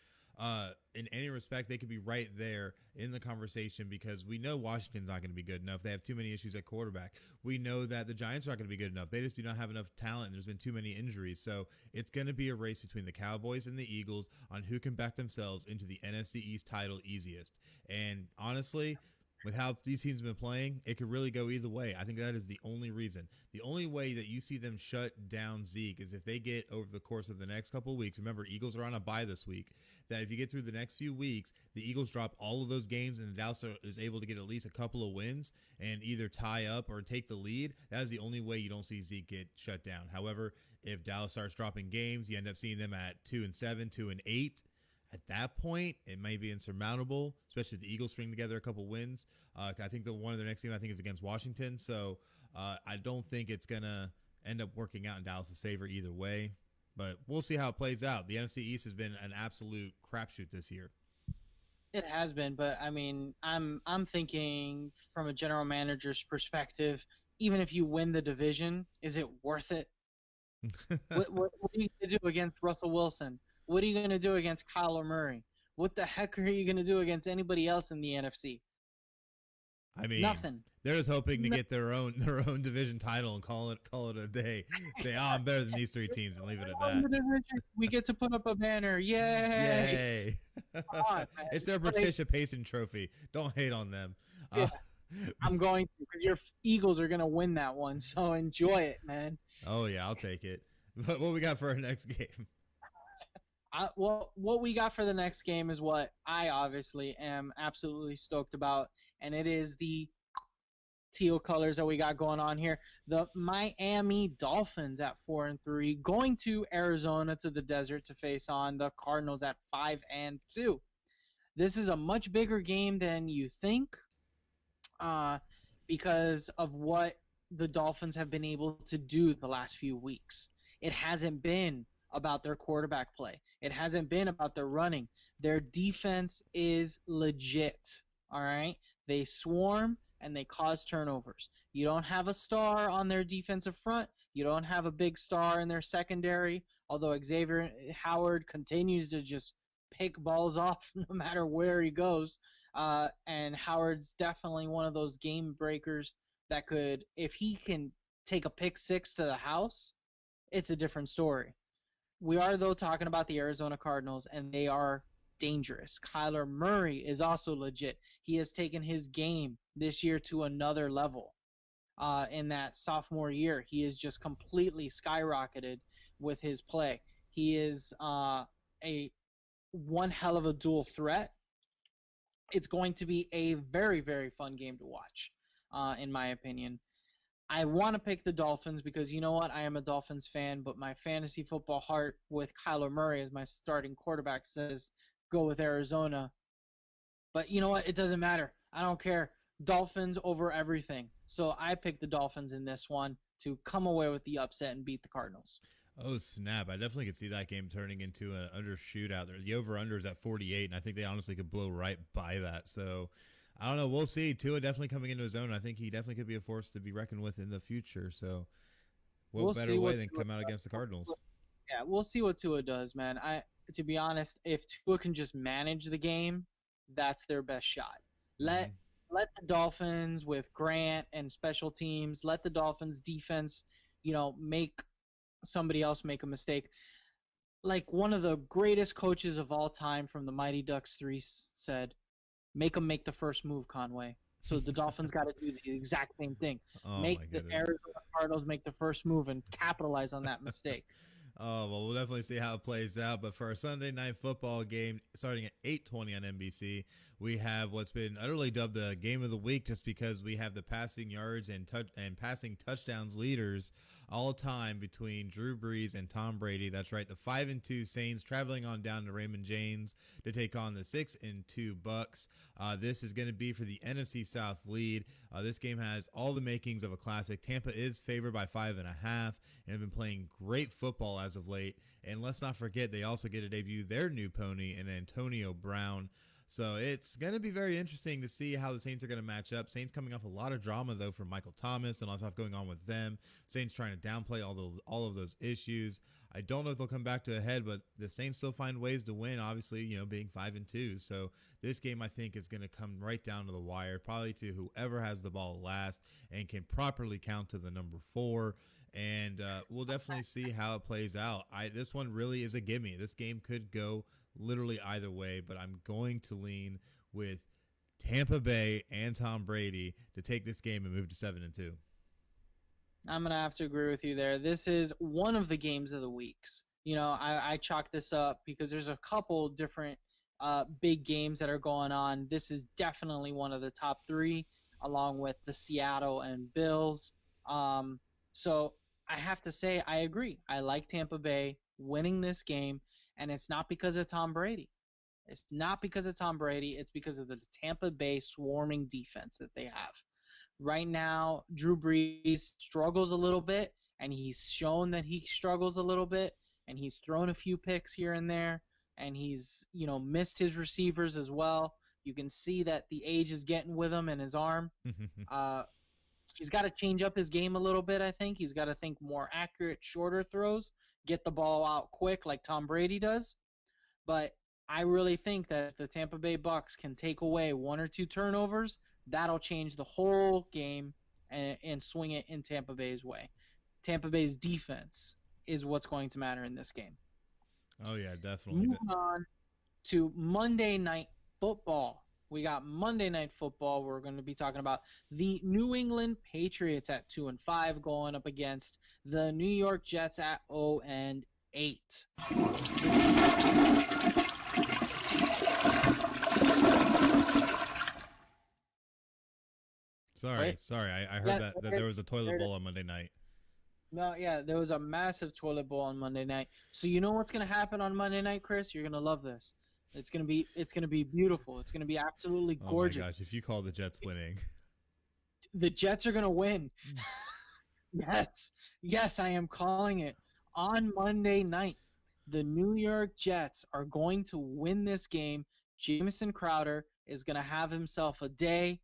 in any respect, they could be right there in the conversation, because we know Washington's not going to be good enough. They have too many issues at quarterback. We know that the Giants are not going to be good enough. They just do not have enough talent, and there's been too many injuries. So it's going to be a race between the Cowboys and the Eagles on who can back themselves into the NFC East title easiest. And honestly, with how these teams have been playing, it could really go either way. I think that is the only reason. The only way that you see them shut down Zeke is if they get, over the course of the next couple of weeks, remember, Eagles are on a bye this week, that if you get through the next few weeks, the Eagles drop all of those games and Dallas is able to get at least a couple of wins and either tie up or take the lead. That is the only way you don't see Zeke get shut down. However, if Dallas starts dropping games, you end up seeing them at 2-7, 2-8. At that point, it may be insurmountable, especially if the Eagles string together a couple wins. I think the one of their next game, I think, is against Washington. So I don't think it's going to end up working out in Dallas's favor either way. But we'll see how it plays out. The NFC East has been an absolute crapshoot this year. It has been, but I mean, I'm thinking from a general manager's perspective. Even if you win the division, is it worth it? what are you going to do against Russell Wilson? What are you going to do against Kyler Murray? What the heck are you going to do against anybody else in the NFC? I mean, nothing. They're just hoping to get their own division title and call it a day. Say, I'm better than these three teams, and leave it at that. We get to put up a banner. Yay! Yay! On, it's their Patricia Payson trophy. Don't hate on them. Yeah. I'm going to, because your Eagles are going to win that one, so enjoy it, man. Oh, yeah, I'll take it. But what we got for our next game? Well, what we got for the next game is what I obviously am absolutely stoked about, and it is the teal colors that we got going on here. The Miami Dolphins at 4-3, going to Arizona to the desert to face on the Cardinals at 5-2. This is a much bigger game than you think, because of what the Dolphins have been able to do the last few weeks. It hasn't been about their quarterback play. It hasn't been about their running. Their defense is legit, all right? They swarm and they cause turnovers. You don't have a star on their defensive front. You don't have a big star in their secondary, although Xavier Howard continues to just pick balls off no matter where he goes. And Howard's definitely one of those game breakers that could, if he can take a pick six to the house, it's a different story. We are, though, talking about the Arizona Cardinals, and they are dangerous. Kyler Murray is also legit. He has taken his game this year to another level. In that sophomore year, he is just completely skyrocketed with his play. He is one hell of a dual threat. It's going to be a very, very fun game to watch, in my opinion. I want to pick the Dolphins because, you know what, I am a Dolphins fan, but my fantasy football heart with Kyler Murray as my starting quarterback says go with Arizona. But you know what, it doesn't matter. I don't care. Dolphins over everything. So I picked the Dolphins in this one to come away with the upset and beat the Cardinals. Oh, snap. I definitely could see that game turning into an under shootout. The over-under is at 48, and I think they honestly could blow right by that. So I don't know. We'll see. Tua definitely coming into his own. I think he definitely could be a force to be reckoned with in the future. So what better way than come out against the Cardinals? Yeah, we'll see what Tua does, man. To be honest, if Tua can just manage the game, that's their best shot. Let the Dolphins with Grant and special teams, let the Dolphins defense, make somebody else make a mistake. Like one of the greatest coaches of all time from the Mighty Ducks 3 said, make them make the first move, Conway. So the Dolphins got to do the exact same thing. Make the Arizona Cardinals make the first move and capitalize on that mistake. Oh, well, we'll definitely see how it plays out. But for our Sunday night football game starting at 8:20 on NBC, we have what's been utterly dubbed the game of the week just because we have the passing yards and passing touchdowns leaders all time between Drew Brees and Tom Brady. That's right, the 5-2 Saints traveling on down to Raymond James to take on the 6-2 Bucks. This is going to be for the NFC South lead. This game has all the makings of a classic. Tampa is favored by 5.5 and have been playing great football as of late. And let's not forget, they also get to debut their new pony in Antonio Brown. So it's going to be very interesting to see how the Saints are going to match up. Saints coming off a lot of drama, though, from Michael Thomas and all stuff going on with them. Saints trying to downplay all of those issues. I don't know if they'll come back to a head, but the Saints still find ways to win, obviously, being 5-2. So this game, I think, is going to come right down to the wire, probably to whoever has the ball last and can properly count to the number 4. And we'll definitely see how it plays out. This one really is a gimme. This game could go literally either way, but I'm going to lean with Tampa Bay and Tom Brady to take this game and move to 7-2. I'm going to have to agree with you there. This is one of the games of the weeks. I chalk this up because there's a couple different big games that are going on. This is definitely one of the top 3, along with the Seattle and Bills. So I have to say I agree. I like Tampa Bay winning this game, and it's not because of Tom Brady. It's not because of Tom Brady. It's because of the Tampa Bay swarming defense that they have. Right now, Drew Brees struggles a little bit, and he's shown that he struggles a little bit, and he's thrown a few picks here and there, and he's, missed his receivers as well. You can see that the age is getting with him in his arm. He's got to change up his game a little bit, I think. He's got to think more accurate, shorter throws, get the ball out quick like Tom Brady does. But I really think that if the Tampa Bay Bucks can take away 1 or 2 turnovers, that'll change the whole game and swing it in Tampa Bay's way. Tampa Bay's defense is what's going to matter in this game. Oh, yeah, definitely. Moving on to Monday Night Football. We got Monday Night Football. We're going to be talking about the New England Patriots at 2-5 going up against the New York Jets at 0-8. Sorry. I heard that there was a toilet bowl on Monday night. No, yeah, there was a massive toilet bowl on Monday night. So you know what's going to happen on Monday night, Chris? You're going to love this. It's gonna be beautiful. It's gonna be absolutely gorgeous. Oh my gosh! If you call the Jets winning, the Jets are gonna win. Yes, I am calling it. On Monday night, the New York Jets are going to win this game. Jamison Crowder is gonna have himself a day.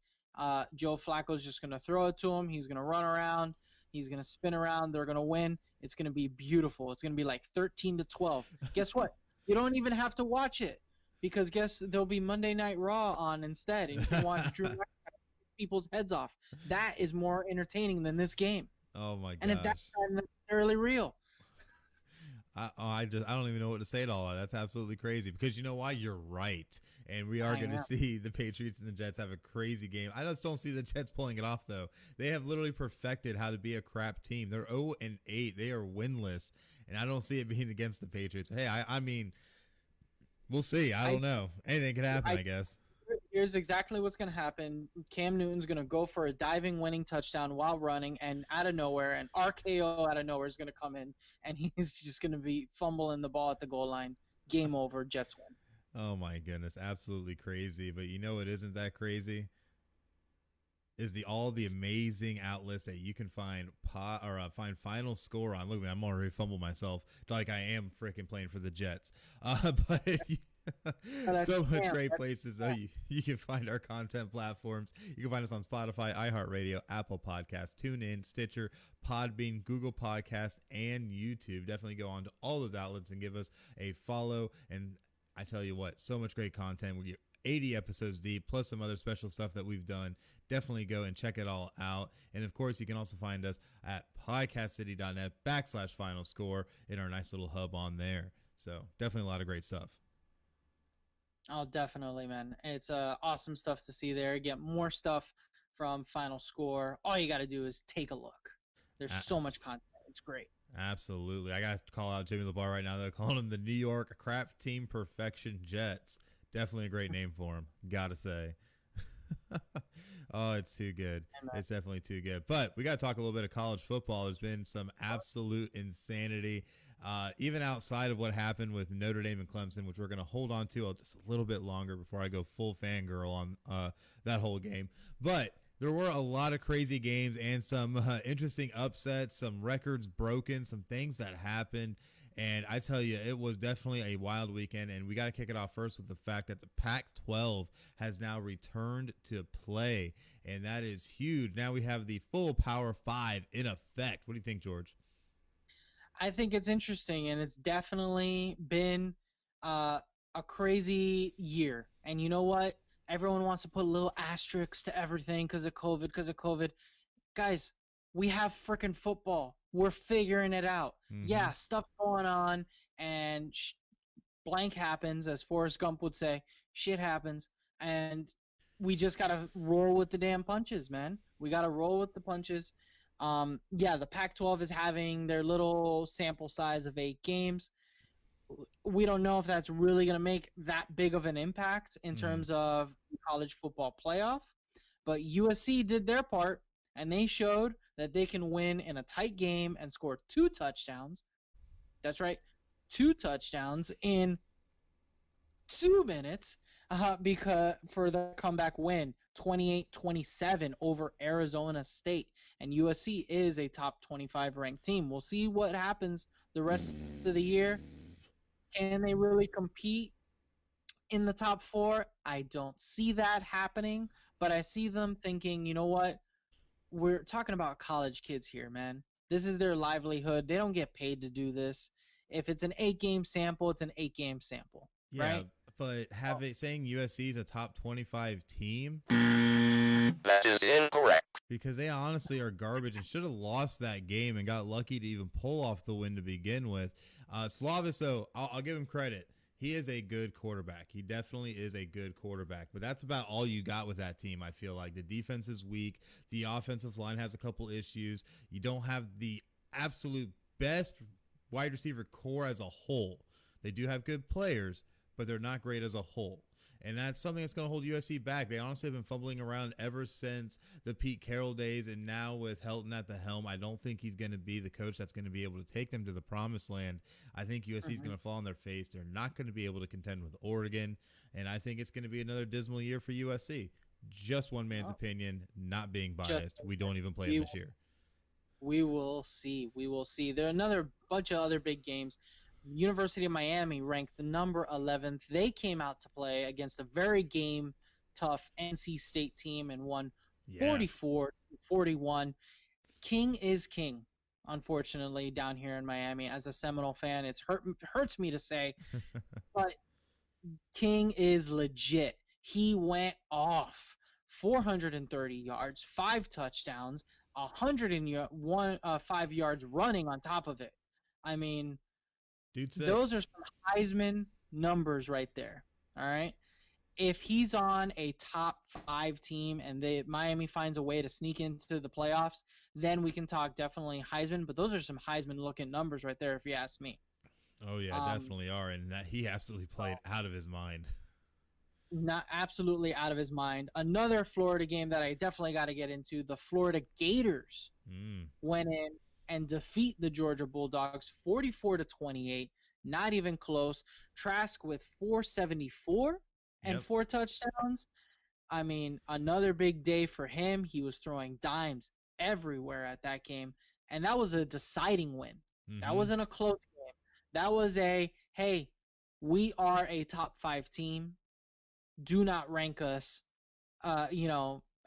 Joe Flacco's just gonna throw it to him. He's gonna run around. He's gonna spin around. They're gonna win. It's gonna be beautiful. It's gonna be like 13-12. Guess what? You don't even have to watch it. Because there'll be Monday Night Raw on instead, and you can watch Drew rip people's heads off. That is more entertaining than this game. Oh my gosh! And if that's not necessarily real, I don't even know what to say at all. That's absolutely crazy. Because you know why? You're right, and we are going to see the Patriots and the Jets have a crazy game. I just don't see the Jets pulling it off though. They have literally perfected how to be a crap team. They're 0-8. They are winless, and I don't see it being against the Patriots. Hey, I mean. We'll see. I don't know. Anything can happen, I guess. Here's exactly what's going to happen. Cam Newton's going to go for a diving winning touchdown while running, and out of nowhere, an RKO out of nowhere is going to come in, and he's just going to be fumbling the ball at the goal line. Game over. Jets win. Oh, my goodness. Absolutely crazy. But you know what isn't that crazy? Is all the amazing outlets that you can find find Final Score on. Look at me, I'm already fumbled myself like I am freaking playing for the Jets. But so much great places. You can find our content platforms. You can find us on Spotify, iHeartRadio, Apple Podcasts, TuneIn, Stitcher, Podbean, Google Podcasts, and YouTube. Definitely go on to all those outlets and give us a follow. And I tell you what, so much great content. We're 80 episodes deep, plus some other special stuff that we've done. Definitely go and check it all out. And of course, you can also find us at podcastcity.net/FinalScore in our nice little hub on there. So definitely a lot of great stuff. Oh, definitely, man. It's awesome stuff to see there. Get more stuff from Final Score. All you got to do is take a look. There's so much content. It's great. Absolutely. I got to call out Jimmy LeBar right now. They're calling him the New York Crap Team Perfection Jets. Definitely a great name for him, gotta say. Oh, it's too good. It's definitely too good. But we got to talk a little bit of college football. There's been some absolute insanity, even outside of what happened with Notre Dame and Clemson, which we're going to hold on to just a little bit longer before I go full fangirl on that whole game. But there were a lot of crazy games and some interesting upsets, some records broken, some things that happened. And I tell you, it was definitely a wild weekend, and we got to kick it off first with the fact that the Pac-12 has now returned to play, and that is huge. Now we have the full Power 5 in effect. What do you think, George? I think it's interesting, and it's definitely been a crazy year. And you know what? Everyone wants to put a little asterisk to everything because of COVID. Guys, we have freaking football. We're figuring it out. Mm-hmm. Yeah, stuff going on, and blank happens, as Forrest Gump would say. Shit happens, and we just gotta roll with the damn punches, man. We gotta roll with the punches. Yeah, the Pac-12 is having their little sample size of 8 games. We don't know if that's really gonna make that big of an impact in terms of college football playoff, but USC did their part, and they showed that they can win in a tight game and score 2 touchdowns. That's right, 2 touchdowns in 2 minutes because for the comeback win, 28-27 over Arizona State. And USC is a top 25 ranked team. We'll see what happens the rest of the year. Can they really compete in the top 4? I don't see that happening, but I see them thinking, you know what? We're talking about college kids here, man. This is their livelihood. They don't get paid to do this. If it's an 8-game sample, it's an 8-game sample, right? But saying USC is a top 25 team? That is incorrect. Because they honestly are garbage and should have lost that game and got lucky to even pull off the win to begin with. Slavis, though, I'll give him credit. He is a good quarterback. He definitely is a good quarterback. But that's about all you got with that team, I feel like. The defense is weak. The offensive line has a couple issues. You don't have the absolute best wide receiver core as a whole. They do have good players, but they're not great as a whole. And that's something that's going to hold USC back. They honestly have been fumbling around ever since the Pete Carroll days, and now with Helton at the helm, I don't think he's going to be the coach that's going to be able to take them to the promised land. I think USC is going to fall on their face. They're not going to be able to contend with Oregon, and I think it's going to be another dismal year for USC. Just one man's opinion, not being biased. We don't even play them this year. We will see. We will see. There are another bunch of other big games. University of Miami ranked the number 11th. They came out to play against a very tough NC State team and won 44-41. King is king, unfortunately, down here in Miami. As a Seminole fan, it hurts me to say, but King is legit. He went off 430 yards, 5 touchdowns, 105 yards running on top of it. I mean, those are some Heisman numbers right there. All right. If he's on a top 5 team and Miami finds a way to sneak into the playoffs, then we can talk definitely Heisman. But those are some Heisman looking numbers right there, if you ask me. Oh yeah, definitely are, and that he absolutely played out of his mind. Not absolutely out of his mind. Another Florida game that I definitely got to get into: the Florida Gators went in and defeat the Georgia Bulldogs 44-28. Not even close. Trask with 474 and 4 touchdowns. I mean, another big day for him. He was throwing dimes everywhere at that game, and that was a deciding win. That wasn't a close game. That was hey, we are a top 5 team. Do not rank us,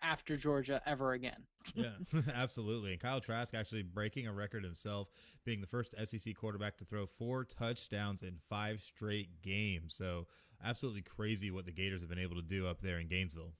after Georgia ever again. Yeah, absolutely. And Kyle Trask actually breaking a record himself, being the first SEC quarterback to throw 4 touchdowns in 5 straight games. So absolutely crazy what the Gators have been able to do up there in Gainesville.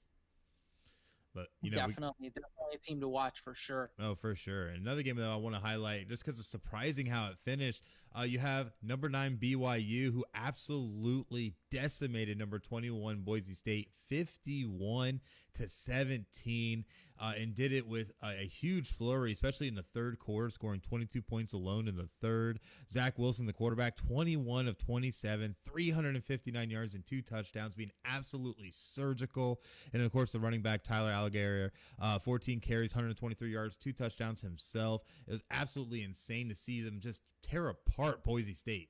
But definitely a team to watch for sure. Oh, for sure. And another game that I want to highlight, just because it's surprising how it finished. You have number 9 BYU, who absolutely decimated number 21 Boise State, 51-17, and did it with a huge flurry, especially in the third quarter, scoring 22 points alone in the third. Zach Wilson, the quarterback, 21 of 27, 359 yards and 2 touchdowns, being absolutely surgical. And of course, the running back Tyler Alligator, 14 carries, 123 yards, 2 touchdowns himself. It was absolutely insane to see them just tear apart Boise State.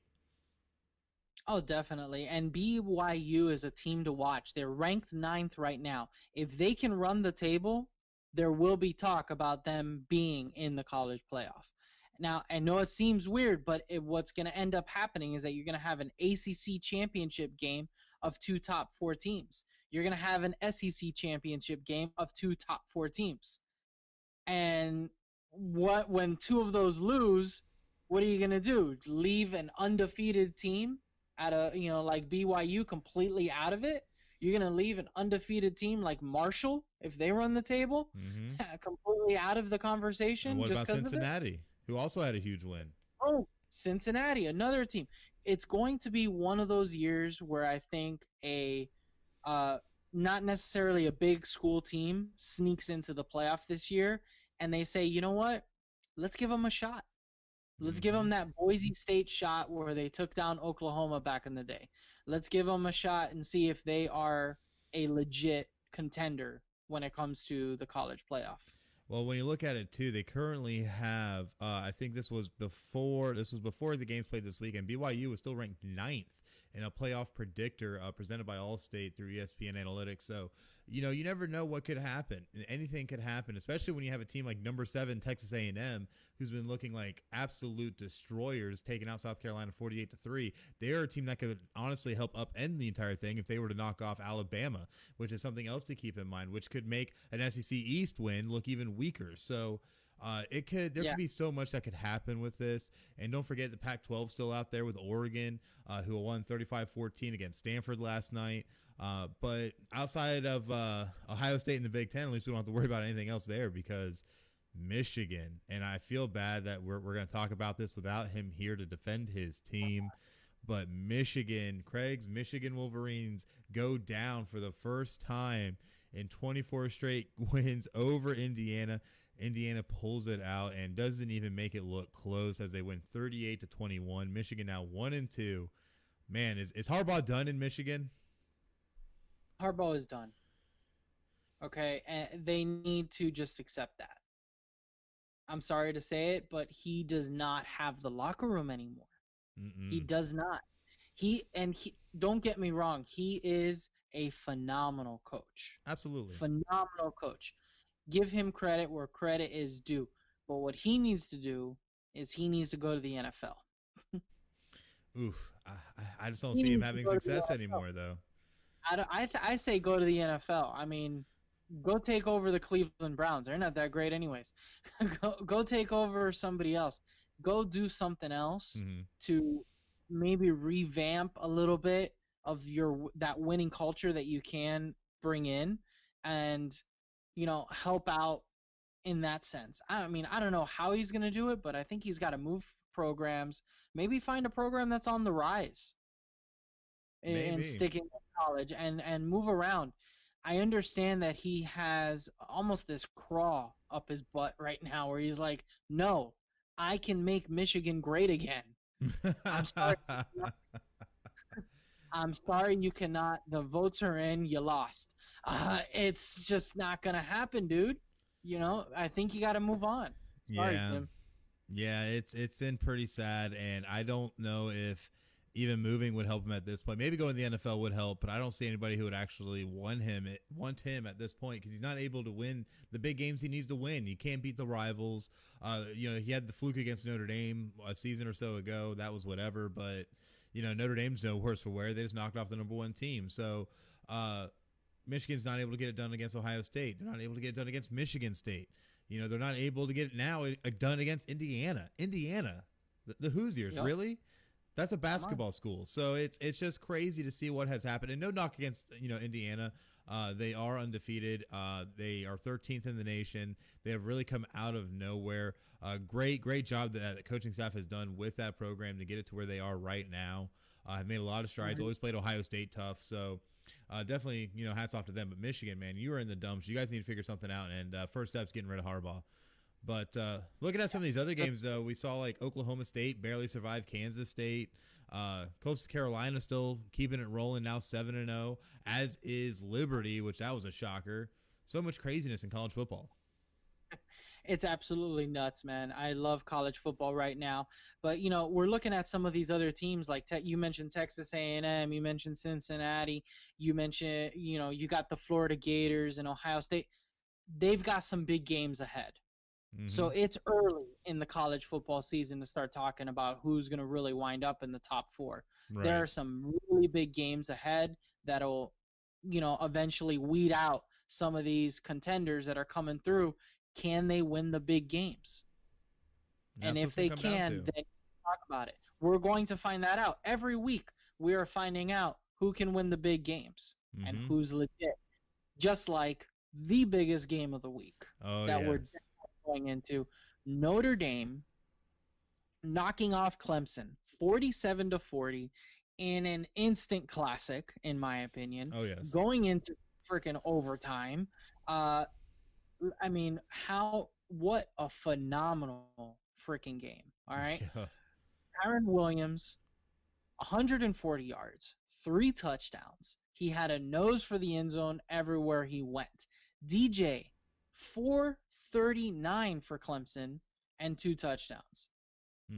Oh, definitely. And BYU is a team to watch. They're ranked 9th right now. If they can run the table, there will be talk about them being in the college playoff. Now, I know it seems weird, but what's going to end up happening is that you're going to have an ACC championship game of 2 top 4 teams. You're going to have an SEC championship game of 2 top 4 teams. And when 2 of those lose, what are you going to do? Leave an undefeated team at like BYU completely out of it? You're going to leave an undefeated team like Marshall, if they run the table, completely out of the conversation? And what just about Cincinnati, who also had a huge win? Oh, Cincinnati, another team. It's going to be one of those years where I think not necessarily a big school team sneaks into the playoff this year, and they say, you know what? Let's give them a shot. Let's give them that Boise State shot where they took down Oklahoma back in the day. Let's give them a shot and see if they are a legit contender when it comes to the college playoff. Well, when you look at it too, they currently have. I think this was before the games played this weekend. BYU was still ranked 9th in a playoff predictor presented by Allstate through ESPN Analytics. So, you never know what could happen. Anything could happen, especially when you have a team like number 7 Texas A&M, who's been looking like absolute destroyers, taking out South Carolina 48-3. They're a team that could honestly help upend the entire thing if they were to knock off Alabama, which is something else to keep in mind, which could make an SEC East win look even weaker. So there could be so much that could happen with this. And don't forget the Pac-12 still out there with Oregon, who won 35-14 against Stanford last night. But outside of Ohio State and the Big Ten, at least we don't have to worry about anything else there, because Michigan, and I feel bad that we're going to talk about this without him here to defend his team, but Craig's Michigan Wolverines go down for the first time in 24 straight wins over Indiana. Indiana pulls it out and doesn't even make it look close as they win 38-21. Michigan now 1-2. Man, is Harbaugh done in Michigan? Harbaugh is done. Okay, and they need to just accept that. I'm sorry to say it, but he does not have the locker room anymore. He does not. He don't get me wrong, he is a phenomenal coach. Absolutely. Phenomenal coach. Give him credit where credit is due. But what he needs to do is he needs to go to the NFL. Oof. I just don't see him having success anymore, though. I say go to the NFL. I mean, go take over the Cleveland Browns. They're not that great anyways. Go take over somebody else. Go do something else to maybe revamp a little bit of that winning culture that you can bring in, and help out in that sense. I mean, I don't know how he's going to do it, but I think he's got to move programs, maybe find a program that's on the rise and stick in college and move around. I understand that he has almost this craw up his butt right now where he's like, no, I can make Michigan great again. I'm sorry. I'm sorry you cannot. The votes are in. You lost. It's just not going to happen, dude. I think you got to move on. Sorry, Tim. Yeah, it's been pretty sad, and I don't know if even moving would help him at this point. Maybe going to the NFL would help, but I don't see anybody who would actually want him at this point, because he's not able to win the big games he needs to win. You can't beat the rivals. He had the fluke against Notre Dame a season or so ago. That was whatever, but Notre Dame's no worse for wear. They just knocked off the number 1 team. So Michigan's not able to get it done against Ohio State. They're not able to get it done against Michigan State. They're not able to get it now done against Indiana. The Hoosiers, really? That's a basketball school. So it's just crazy to see what has happened. And no knock against Indiana. They are undefeated. They are 13th in the nation. They have really come out of nowhere. Great job that the coaching staff has done with that program to get it to where they are right now. Have made a lot of strides. Always played Ohio State tough. So definitely, hats off to them. But Michigan, man, you are in the dumps. You guys need to figure something out. And first step's getting rid of Harbaugh. But looking at some of these other games, though, we saw like Oklahoma State barely survived Kansas State. Coastal Carolina still keeping it rolling now, 7-0, as is Liberty, which that was a shocker. So much craziness in college football. It's absolutely nuts, man. I love college football right now. But, we're looking at some of these other teams like you mentioned Texas A&M, you mentioned Cincinnati, you mentioned, you got the Florida Gators and Ohio State. They've got some big games ahead. Mm-hmm. So it's early in the college football season to start talking about who's going to really wind up in the top 4. Right. There are some really big games ahead that'll, eventually weed out some of these contenders that are coming through. Can they win the big games? And if they can, then talk about it. We're going to find that out. Every week we are finding out who can win the big games and who's legit. Just like the biggest game of the week we're going into, Notre Dame knocking off Clemson 47-40 in an instant classic, in my opinion. Oh, yes. Going into freaking overtime. What a phenomenal freaking game. All right. Yeah. Aaron Williams, 140 yards, 3 touchdowns. He had a nose for the end zone everywhere he went. DJ, 439 for Clemson and 2 touchdowns.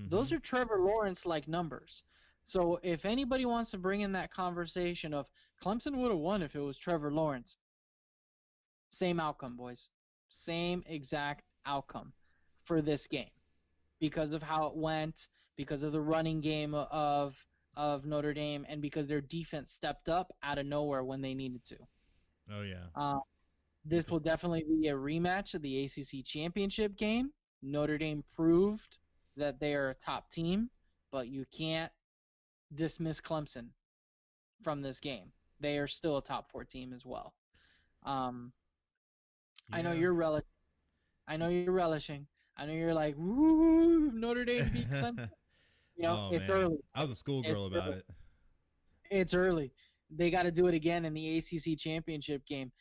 Those are Trevor Lawrence-like numbers. So if anybody wants to bring in that conversation of Clemson would have won if it was Trevor Lawrence, same outcome, boys. Same exact outcome for this game because of how it went, because of the running game of Notre Dame, and because their defense stepped up out of nowhere when they needed to. Oh, yeah. This will definitely be a rematch of the ACC championship game. Notre Dame proved that they are a top team, but you can't dismiss Clemson from this game. They are still a top 4 team as well. I know you're relishing. I know you're like, woo, Notre Dame beat Clemson. It's early. I was a schoolgirl about it. It's early. They got to do it again in the ACC championship game.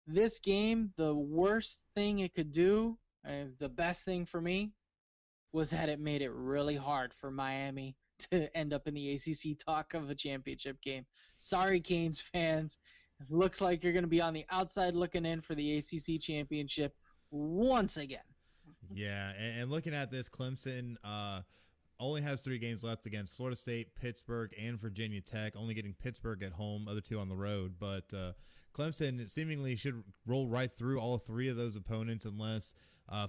This game, the worst thing it could do, the best thing for me, was that it made it really hard for Miami to end up in the ACC talk of a championship game. Sorry, Canes fans. It looks like you're going to be on the outside looking in for the ACC championship once again. Yeah, and looking at this, Clemson only has 3 games left against Florida State, Pittsburgh, and Virginia Tech, only getting Pittsburgh at home, other 2 on the road. But Clemson seemingly should roll right through all 3 of those opponents unless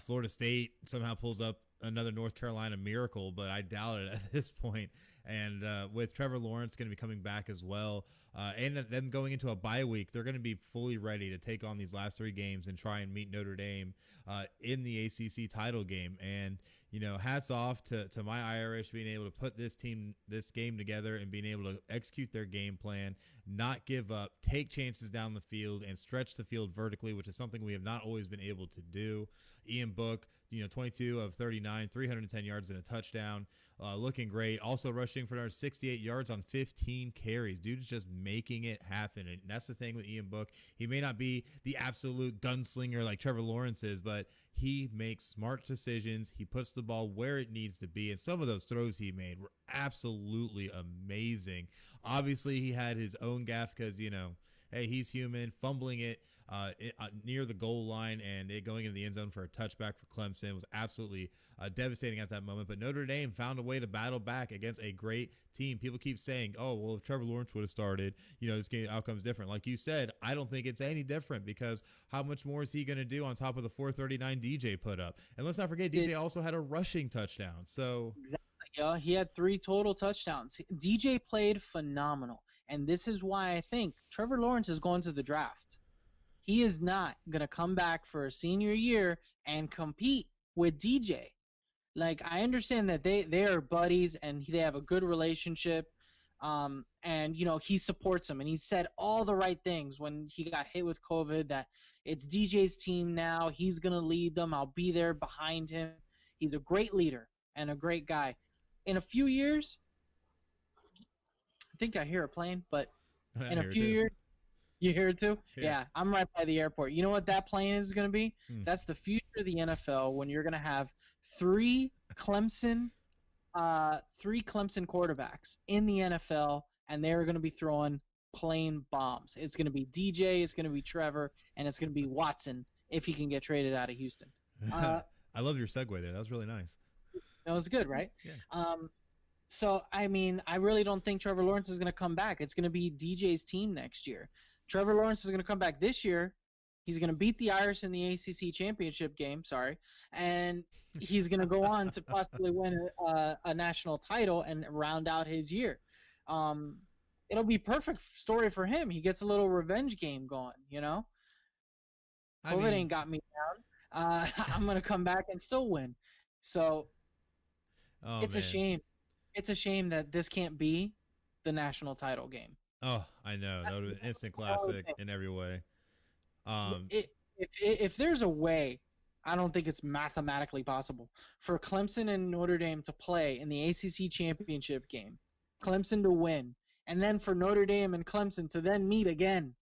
Florida State somehow pulls up another North Carolina miracle, but I doubt it at this point. And with Trevor Lawrence going to be coming back as well, and them going into a bye week, they're going to be fully ready to take on these last 3 games and try and meet Notre Dame in the ACC title game. And, hats off to my Irish being able to put this game together and being able to execute their game plan, not give up, take chances down the field, and stretch the field vertically, which is something we have not always been able to do. Ian Book, 22 of 39, 310 yards and a touchdown, looking great. Also rushing for another 68 yards on 15 carries. Dude's just making it happen. And that's the thing with Ian Book. He may not be the absolute gunslinger like Trevor Lawrence is, but he makes smart decisions. He puts the ball where it needs to be. And some of those throws he made were absolutely amazing. Obviously, he had his own gaffe because, hey, he's human. Fumbling it near the goal line and it going into the end zone for a touchback for Clemson was absolutely devastating at that moment. But Notre Dame found a way to battle back against a great team. People keep saying, oh, well, if Trevor Lawrence would have started, this game outcome's different. Like you said, I don't think it's any different because how much more is he going to do on top of the 439 DJ put up? And let's not forget, DJ also had a rushing touchdown. So yeah, he had 3 total touchdowns. DJ played phenomenal. And this is why I think Trevor Lawrence is going to the draft. He is not going to come back for a senior year and compete with DJ. Like, I understand that they are buddies and they have a good relationship. And he supports him, and he said all the right things when he got hit with COVID, that it's DJ's team now. He's going to lead them. I'll be there behind him. He's a great leader and a great guy. In a few years, I think I hear a plane, but in a few years, you hear it too? Yeah, I'm right by the airport. You know what that plane is going to be? That's the future of the NFL, when you're going to have three Clemson quarterbacks in the NFL, and they're going to be throwing plane bombs. It's going to be DJ, it's going to be Trevor, and it's going to be Watson if he can get traded out of Houston. I love your segue there. That was really nice. That was good, right? Yeah. So, I mean, I really don't think Trevor Lawrence is going to come back. It's going to be DJ's team next year. Trevor Lawrence is going to come back this year. He's going to beat the Irish in the ACC championship game, and he's going to go on to possibly win a national title and round out his year. It'll be perfect story for him. He gets a little revenge game going, COVID ain't got me down. I'm going to come back and still win. So it's a shame. It's a shame that this can't be the national title game. Oh, I know. That would have been instant classic in every way. If there's a way, I don't think it's mathematically possible for Clemson and Notre Dame to play in the ACC championship game, Clemson to win, and then for Notre Dame and Clemson to then meet again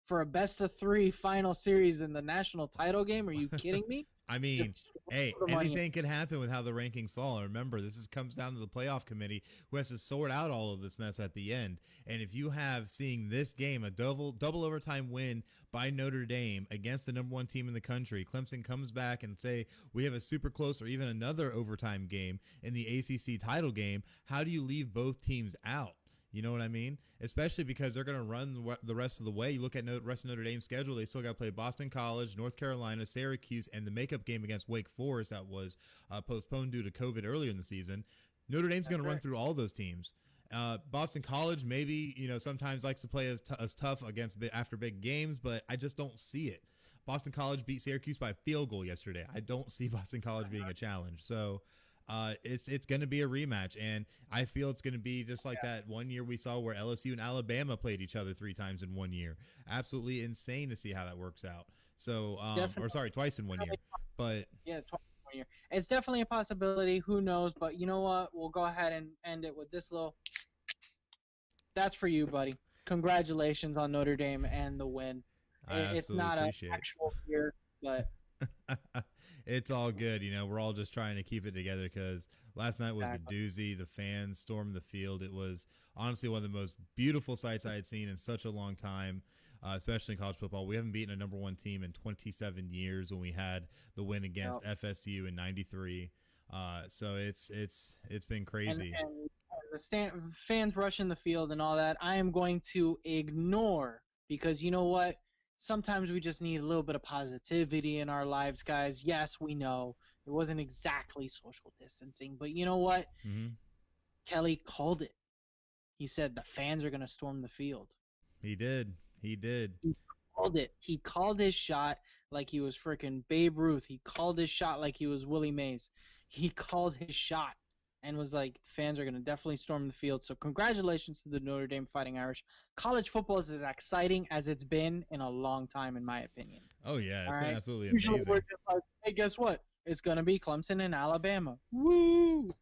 for a best-of-3 final series in the national title game. Are you kidding me? I mean, hey, anything could happen with how the rankings fall. Remember, this comes down to the playoff committee, who has to sort out all of this mess at the end. And if you have, seeing this game, a double overtime win by Notre Dame against the number 1 team in the country, Clemson comes back and say, we have a super close or even another overtime game in the ACC title game, how do you leave both teams out? You know what I mean? Especially because they're going to run the rest of the way. You look at the rest of Notre Dame's schedule, they still got to play Boston College, North Carolina, Syracuse, and the makeup game against Wake Forest that was postponed due to COVID earlier in the season. Notre Dame's going to run through all those teams. Boston College maybe, sometimes likes to play as tough after big games, but I just don't see it. Boston College beat Syracuse by a field goal yesterday. I don't see Boston College being a challenge. So it's going to be a rematch, and I feel it's going to be just like that one year we saw where LSU and Alabama played each other 3 times in 1 year. Absolutely insane to see how that works out. So, twice in 1 year. But yeah, twice in 1 year. It's definitely a possibility. Who knows? But you know what? We'll go ahead and end it with this little. That's for you, buddy. Congratulations on Notre Dame and the win. It's not an actual year, but. It's all good. We're all just trying to keep it together because last night was a doozy. The fans stormed the field. It was honestly one of the most beautiful sights I had seen in such a long time, especially in college football. We haven't beaten a number 1 team in 27 years when we had the win against FSU in '93. So it's been crazy. And the fans rushing the field and all that, I am going to ignore, because you know what? Sometimes we just need a little bit of positivity in our lives, guys. Yes, we know it wasn't exactly social distancing, but you know what? Mm-hmm. Kelly called it. He said the fans are going to storm the field. He did. He called it. He called his shot like he was freaking Babe Ruth. He called his shot like he was Willie Mays. He called his shot and was like, fans are going to definitely storm the field. So congratulations to the Notre Dame Fighting Irish. College football is as exciting as it's been in a long time, in my opinion. Oh, yeah. It's been absolutely Usually amazing. we're just like, hey, guess what? It's going to be Clemson and Alabama. Woo!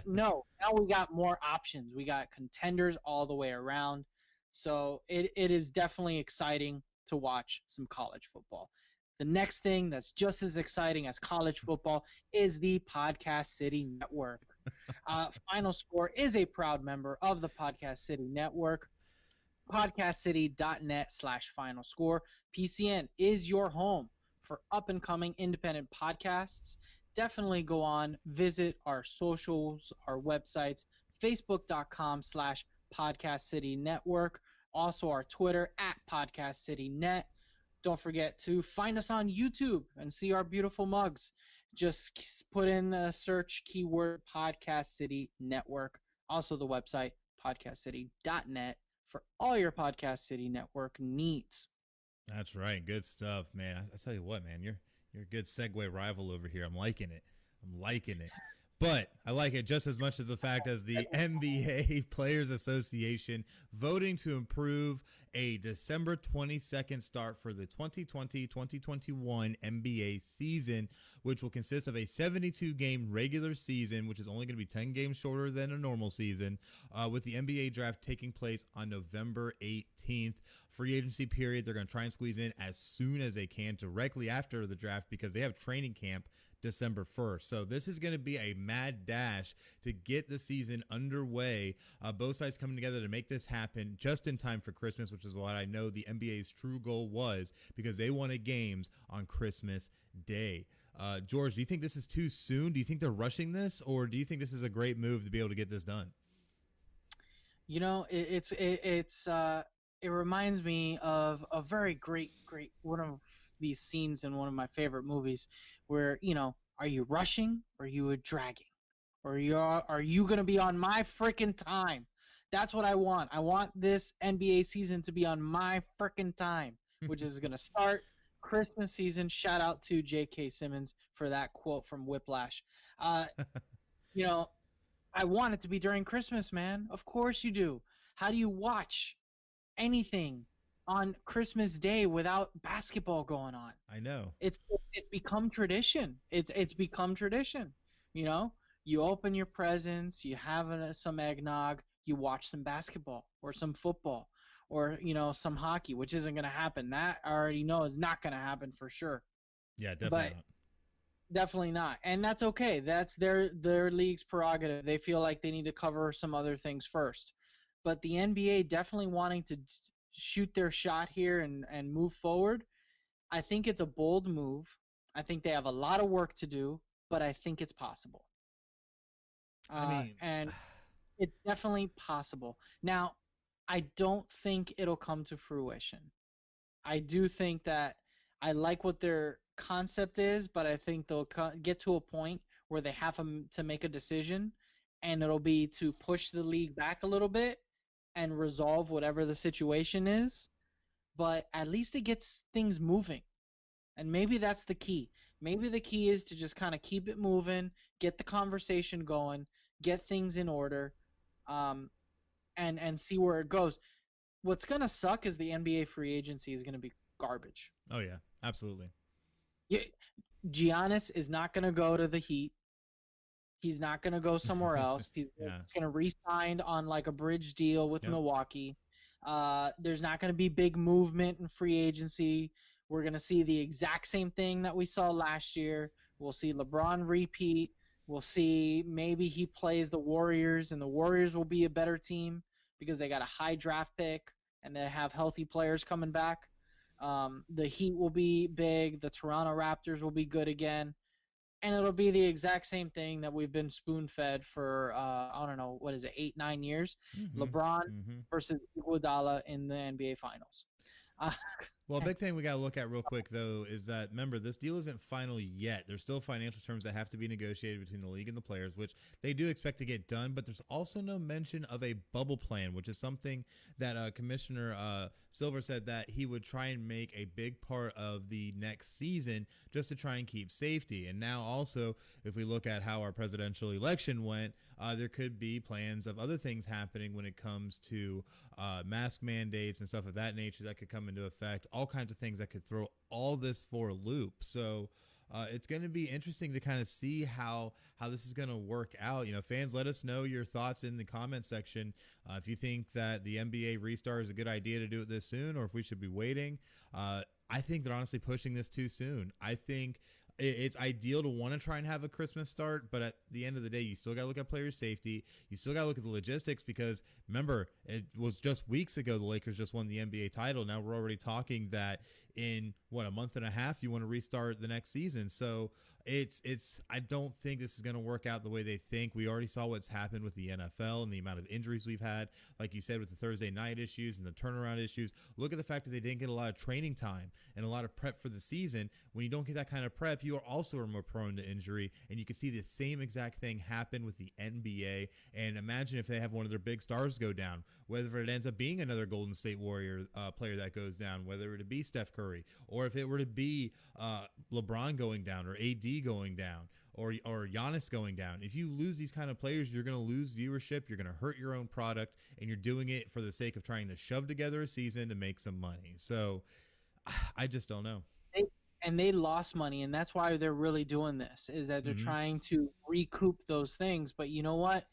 No, now we got more options. We got contenders all the way around. So it is definitely exciting to watch some college football. The next thing that's just as exciting as college football is the Podcast City Network. FinalScore is a proud member of the Podcast City Network. PodcastCity.net/FinalScore. PCN is your home for up-and-coming independent podcasts. Definitely go on, visit our socials, our websites, Facebook.com/Podcast City Network. Also our Twitter @PodcastCityNet. Don't forget to find us on YouTube and see our beautiful mugs. Just put in the search keyword Podcast City Network. Also the website, podcastcity.net, for all your Podcast City Network needs. That's right. Good stuff, man. I tell you what, man, you're a good segue rival over here. I'm liking it. But I like it just as much as the fact as the NBA Players Association voting to improve a December 22nd start for the 2020-2021 NBA season, which will consist of a 72-game regular season, which is only going to be 10 games shorter than a normal season, with the NBA draft taking place on November 18th. Free agency period, they're going to try and squeeze in as soon as they can directly after the draft because they have training camp December 1st. So this is going to be a mad dash to get the season underway. Both sides coming together to make this happen just in time for Christmas, which is what I know the NBA's true goal was because they wanted games on Christmas Day. George, do you think this is too soon? Do you think they're rushing this, or do you think this is a great move to be able to get this done? You know, it reminds me of a very great one of these scenes in one of my favorite movies where, are you rushing or are you dragging? Or are you going to be on my freaking time? That's what I want. I want this NBA season to be on my freaking time, which is going to start Christmas season. Shout out to J.K. Simmons for that quote from Whiplash. I want it to be during Christmas, man. Of course you do. How do you watch anything on Christmas Day without basketball going on? I know. It's become tradition. It's become tradition. You open your presents, you have some eggnog, you watch some basketball or some football or some hockey, which isn't going to happen. That I already know is not going to happen for sure. Yeah, definitely not. Definitely not. And that's okay. That's their league's prerogative. They feel like they need to cover some other things first. But the NBA definitely wanting to shoot their shot here and move forward. I think it's a bold move. I think they have a lot of work to do, but I think it's possible. And it's definitely possible. Now, I don't think it'll come to fruition. I do think that I like what their concept is, but I think they'll get to a point where they have to make a decision, and it'll be to push the league back a little bit and resolve whatever the situation is. But at least it gets things moving. And maybe that's the key. Maybe the key is to just kind of keep it moving, get the conversation going, get things in order, and see where it goes. What's going to suck is the NBA free agency is going to be garbage. Oh, yeah, absolutely. Giannis is not going to go to the Heat. He's not going to go somewhere else. He's going to re-sign on like a bridge deal with Milwaukee. There's not going to be big movement in free agency. We're going to see the exact same thing that we saw last year. We'll see LeBron repeat. We'll see maybe he plays the Warriors, and the Warriors will be a better team because they got a high draft pick and they have healthy players coming back. The Heat will be big. The Toronto Raptors will be good again. And it'll be the exact same thing that we've been spoon-fed for, 8-9 years. Mm-hmm. LeBron versus Iguodala in the NBA Finals. Well, a big thing we got to look at real quick, though, is that, remember, this deal isn't final yet. There's still financial terms that have to be negotiated between the league and the players, which they do expect to get done. But there's also no mention of a bubble plan, which is something that Commissioner Silver said that he would try and make a big part of the next season just to try and keep safety. And now also, if we look at how our presidential election went, there could be plans of other things happening when it comes to mask mandates and stuff of that nature that could come into effect, all kinds of things that could throw all this for a loop. So it's going to be interesting to kind of see how this is going to work out. Fans, let us know your thoughts in the comment section. If you think that the NBA restart is a good idea to do it this soon, or if we should be waiting. I think they're honestly pushing this too soon. I think it's ideal to want to try and have a Christmas start, but at the end of the day, you still got to look at player safety. You still got to look at the logistics because, remember, it was just weeks ago the Lakers just won the NBA title. Now we're already talking that in, a month and a half, you want to restart the next season. So I don't think this is going to work out the way they think. We already saw what's happened with the NFL and the amount of injuries we've had, like you said, with the Thursday night issues and the turnaround issues. Look at the fact that they didn't get a lot of training time and a lot of prep for the season. When you don't get that kind of prep, you are also more prone to injury, and you can see the same exact thing happen with the NBA. And imagine if they have one of their big stars go down, whether it ends up being another Golden State Warrior player that goes down, whether it be Steph Curry, or if it were to be LeBron going down or AD going down, or Giannis going down. If you lose these kind of players, you're going to lose viewership. You're going to hurt your own product, and you're doing it for the sake of trying to shove together a season to make some money. So I just don't know. And they lost money, and that's why they're really doing this, is that they're Mm-hmm. trying to recoup those things. But you know what?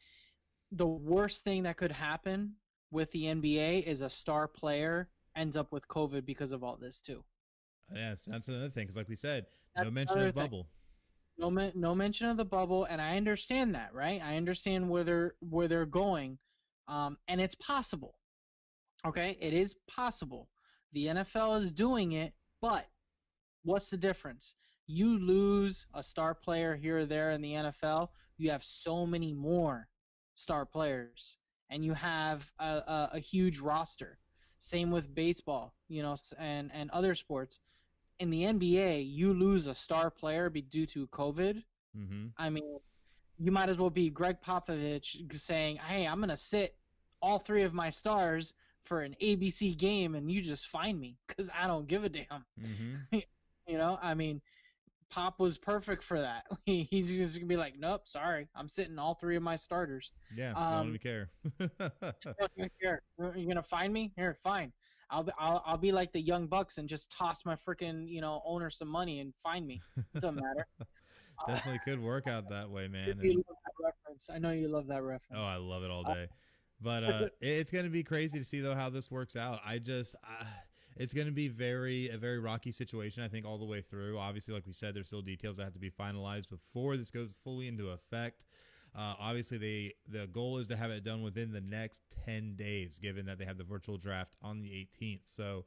The worst thing that could happen with the NBA is a star player ends up with COVID because of all this too. Yes, that's another thing. Because like we said, That's no mention another of thing. bubble. No mention of the bubble, and I understand that, right? I understand where they're going, and it's possible. Okay, it is possible. The NFL is doing it, but what's the difference? You lose a star player here or there in the NFL, you have so many more star players, and you have a huge roster. Same with baseball, and other sports. In the NBA, you lose a star player due to COVID. Mm-hmm. I mean, you might as well be Greg Popovich saying, "Hey, I'm gonna sit all three of my stars for an ABC game, and you just find me because I don't give a damn." Mm-hmm. I mean, Pop was perfect for that. He's just gonna be like, "Nope, sorry, I'm sitting all three of my starters." Yeah, don't even care. Don't even care. You're gonna find me here? Fine. I'll be like the Young Bucks and just toss my freaking owner some money and find me. It doesn't matter. Definitely could work out that way, man. You love that reference. I know you love that reference. Oh, I love it all day. But it's going to be crazy to see, though, how this works out. It's going to be a very rocky situation, I think, all the way through. Obviously, like we said, there's still details that have to be finalized before this goes fully into effect. Obviously, the goal is to have it done within the next 10 days, given that they have the virtual draft on the 18th. So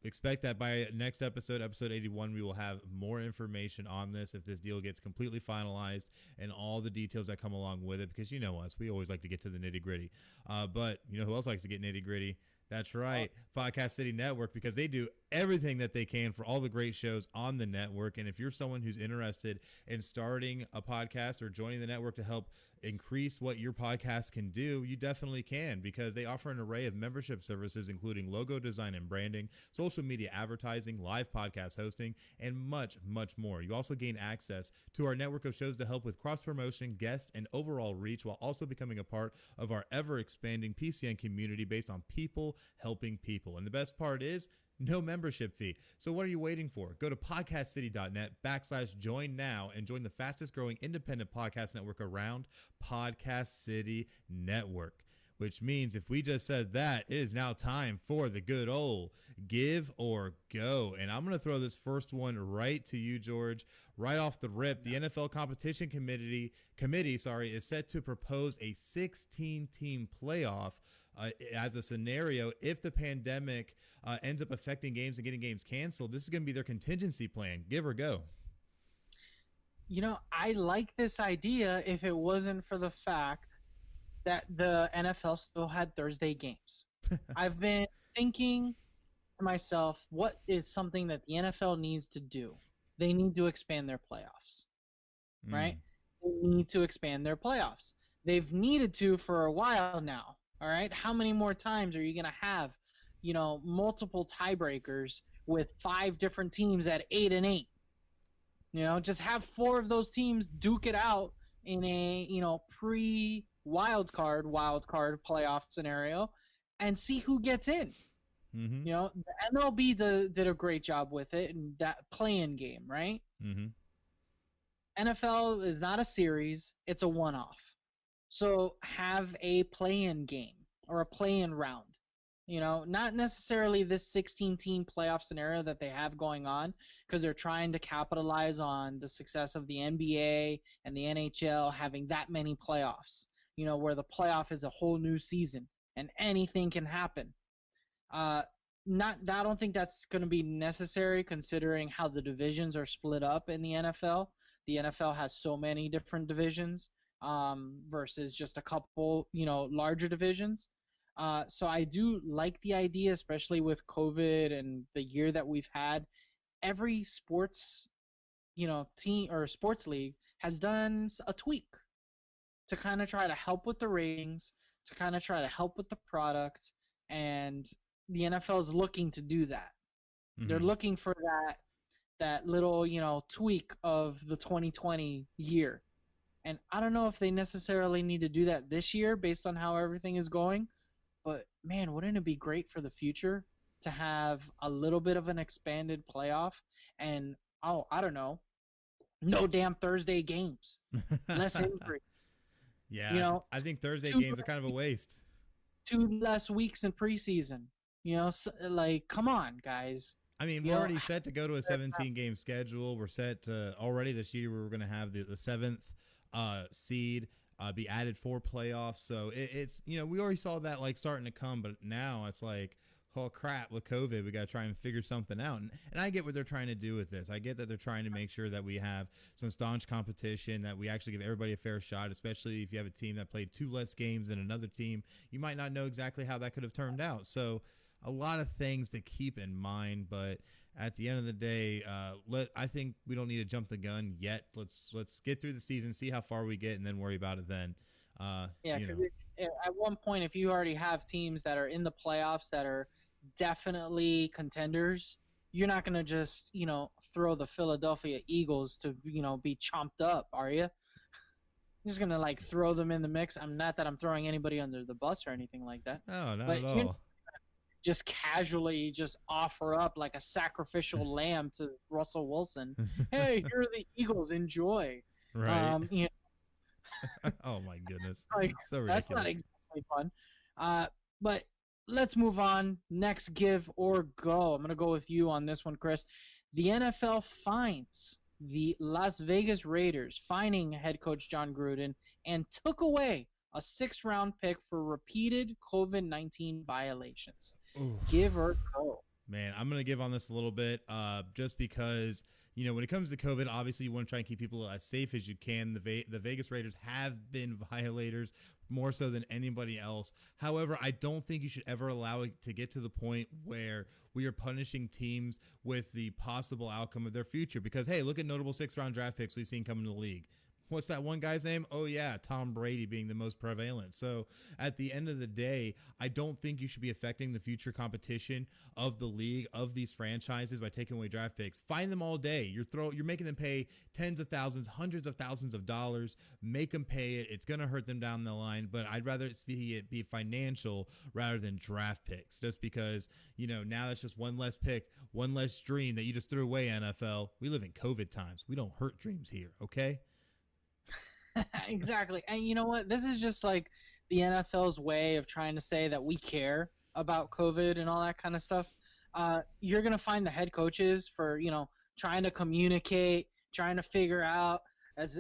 expect that by next episode 81, we will have more information on this if this deal gets completely finalized and all the details that come along with it, because you know us, we always like to get to the nitty gritty. But you know who else likes to get nitty gritty? That's right, Podcast City Network, because they do everything that they can for all the great shows on the network. And if you're someone who's interested in starting a podcast or joining the network to help increase what your podcast can do, you definitely can, because they offer an array of membership services, including logo design and branding, social media advertising, live podcast hosting, and much, much more. You also gain access to our network of shows to help with cross-promotion, guests, and overall reach, while also becoming a part of our ever-expanding PCN community based on people helping people. And the best part is, no membership fee. So what are you waiting for? Go to podcastcity.net/join now and join the fastest growing independent podcast network around, Podcast City Network. Which means if we just said that, it is now time for the good old give or go. And I'm going to throw this first one right to you, George. Right off the rip, the NFL Competition Committee is set to propose a 16-team playoff as a scenario if the pandemic ends up affecting games and getting games canceled. This is going to be their contingency plan. Give or go. I like this idea if it wasn't for the fact that the NFL still had Thursday games. I've been thinking to myself, what is something that the NFL needs to do? They need to expand their playoffs, right? They need to expand their playoffs. They've needed to for a while now. All right. How many more times are you going to have, multiple tiebreakers with 5 different teams at 8-8? Just have 4 of those teams duke it out in a, pre-wild card playoff scenario and see who gets in. Mm-hmm. The MLB did a great job with it in that play-in game, right? Mm-hmm. NFL is not a series. It's a one-off. So have a play-in game or a play-in round. Not necessarily this 16-team playoff scenario that they have going on, because they're trying to capitalize on the success of the NBA and the NHL having that many playoffs, where the playoff is a whole new season and anything can happen. I don't think that's going to be necessary considering how the divisions are split up in the NFL. The NFL has so many different divisions versus just a couple, larger divisions. So I do like the idea, especially with COVID and the year that we've had. Every sports, team or sports league has done a tweak to kind of try to help with the ratings, to kind of try to help with the product, and the NFL is looking to do that. Mm-hmm. They're looking for that little, tweak of the 2020 year. And I don't know if they necessarily need to do that this year based on how everything is going. But man, wouldn't it be great for the future to have a little bit of an expanded playoff and, I don't know, no damn Thursday games, less injury. Yeah, I think Thursday two games are kind of a waste. 2 less weeks in preseason. Like, come on, guys. I mean, we're already set to go to a 17-game schedule. We're set to already this year. We're going to have the seventh seed be added for playoffs. So it's we already saw that like starting to come, but now it's like, oh crap, with COVID, we got to try and figure something out. And I get what they're trying to do with this. I get that they're trying to make sure that we have some staunch competition, that we actually give everybody a fair shot, especially if you have a team that played 2 less games than another team. You might not know exactly how that could have turned out. So a lot of things to keep in mind, but at the end of the day, I think we don't need to jump the gun yet. Let's get through the season, see how far we get, and then worry about it then. At one point, if you already have teams that are in the playoffs that are definitely contenders, you're not going to just, throw the Philadelphia Eagles to, be chomped up, are you? You're just going to, like, throw them in the mix. I'm not that I'm throwing anybody under the bus or anything like that. No, not at all. Just casually just offer up like a sacrificial lamb to Russell Wilson. Hey, here are the Eagles. Enjoy. Right. Oh, my goodness. Like, so ridiculous. That's not exactly fun. But let's move on. Next give or go. I'm going to go with you on this one, Chris. The NFL fines the Las Vegas Raiders, fining head coach John Gruden, and took away a 6th-round pick for repeated COVID-19 violations. Ooh. Give or go? Man, I'm going to give on this a little bit just because, when it comes to COVID, obviously you want to try and keep people as safe as you can. The Vegas Raiders have been violators more so than anybody else. However, I don't think you should ever allow it to get to the point where we are punishing teams with the possible outcome of their future. Because, hey, look at notable 6th-round draft picks we've seen come into the league. What's that one guy's name? Oh, yeah, Tom Brady being the most prevalent. So at the end of the day, I don't think you should be affecting the future competition of the league, of these franchises, by taking away draft picks. Fine them all day. You're making them pay tens of thousands, hundreds of thousands of dollars. Make them pay it. It's going to hurt them down the line, but I'd rather it be financial rather than draft picks, just because, now that's just one less pick, one less dream that you just threw away, NFL. We live in COVID times. We don't hurt dreams here, okay? Exactly. And you know what? This is just like the NFL's way of trying to say that we care about COVID and all that kind of stuff. You're going to find the head coaches for, trying to communicate, trying to figure out as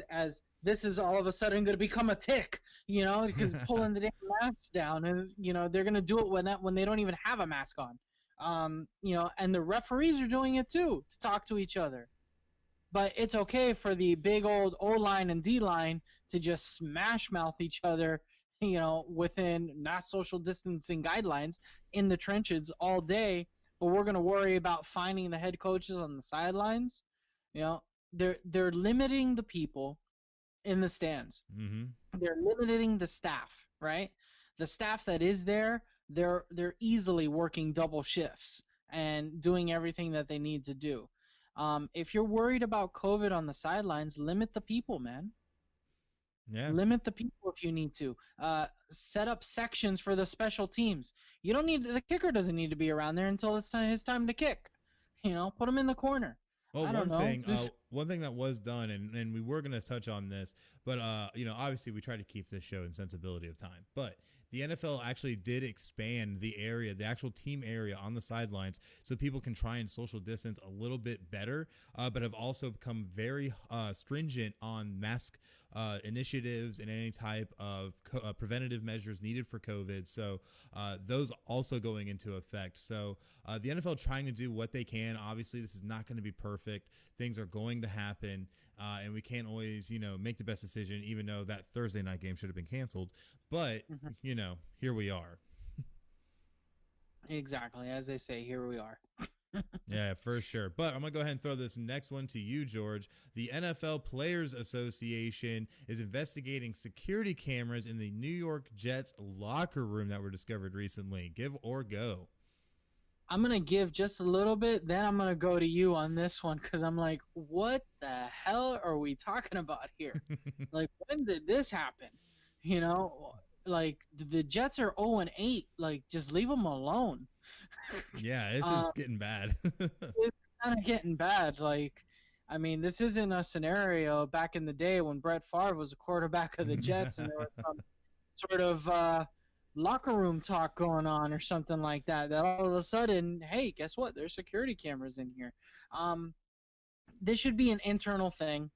this is all of a sudden going to become a tick, because pulling the damn masks down is, they're going to do it when they don't even have a mask on. And the referees are doing it too, to talk to each other. But it's okay for the big old O-line and D-line to just smash mouth each other, within not social distancing guidelines in the trenches all day. But we're going to worry about finding the head coaches on the sidelines. They're limiting the people in the stands. Mm-hmm. They're limiting the staff, right? The staff that is there, they're easily working double shifts and doing everything that they need to do. If you're worried about COVID on the sidelines, limit the people, man. Yeah. Limit the people if you need to. Set up sections for the special teams. The kicker doesn't need to be around there until it's his time to kick. Put him in the corner. Well, one thing that was done, and we were going to touch on this, but obviously we try to keep this show in sensibility of time, but the NFL actually did expand the area, the actual team area on the sidelines, so people can try and social distance a little bit better, but have also become very stringent on mask initiatives and any type of preventative measures needed for COVID. So those also going into effect. So the NFL trying to do what they can. Obviously, this is not going to be perfect. Things are going to happen, and we can't always, make the best decision, even though that Thursday night game should have been canceled. But, here we are. Exactly. As they say, here we are. Yeah, for sure. But I'm going to go ahead and throw this next one to you, George. The NFL Players Association is investigating security cameras in the New York Jets locker room that were discovered recently. Give or go? I'm gonna give just a little bit, then I'm gonna go to you on this one because I'm like, what the hell are we talking about here? Like, when did this happen? You know, like the Jets are 0-8. Like, just leave them alone. Yeah, this Um, is getting bad. it's kind of getting bad. Like, I mean, this isn't a scenario back in the day when Brett Favre was a quarterback of the Jets and there was some sort of locker room talk going on or something like that. That all of a sudden, hey, guess what? There's security cameras in here. Um, this should be an internal thing.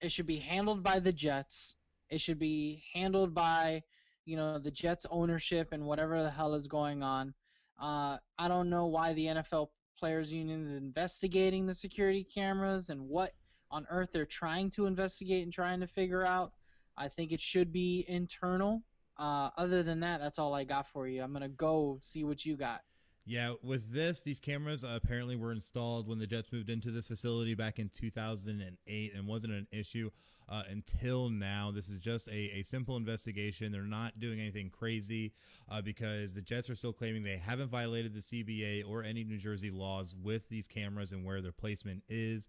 It should be handled by the Jets. It should be handled by, the Jets ownership and whatever the hell is going on. I don't know why the NFL Players Union is investigating the security cameras and what on earth they're trying to investigate and trying to figure out. I think it should be internal. Other than that, that's all I got for you. I'm gonna go see what you got. Yeah, with these cameras apparently were installed when the Jets moved into this facility back in 2008 and wasn't an issue until now. This is just a simple investigation. They're not doing anything crazy because the Jets are still claiming they haven't violated the CBA or any New Jersey laws with these cameras and where their placement is.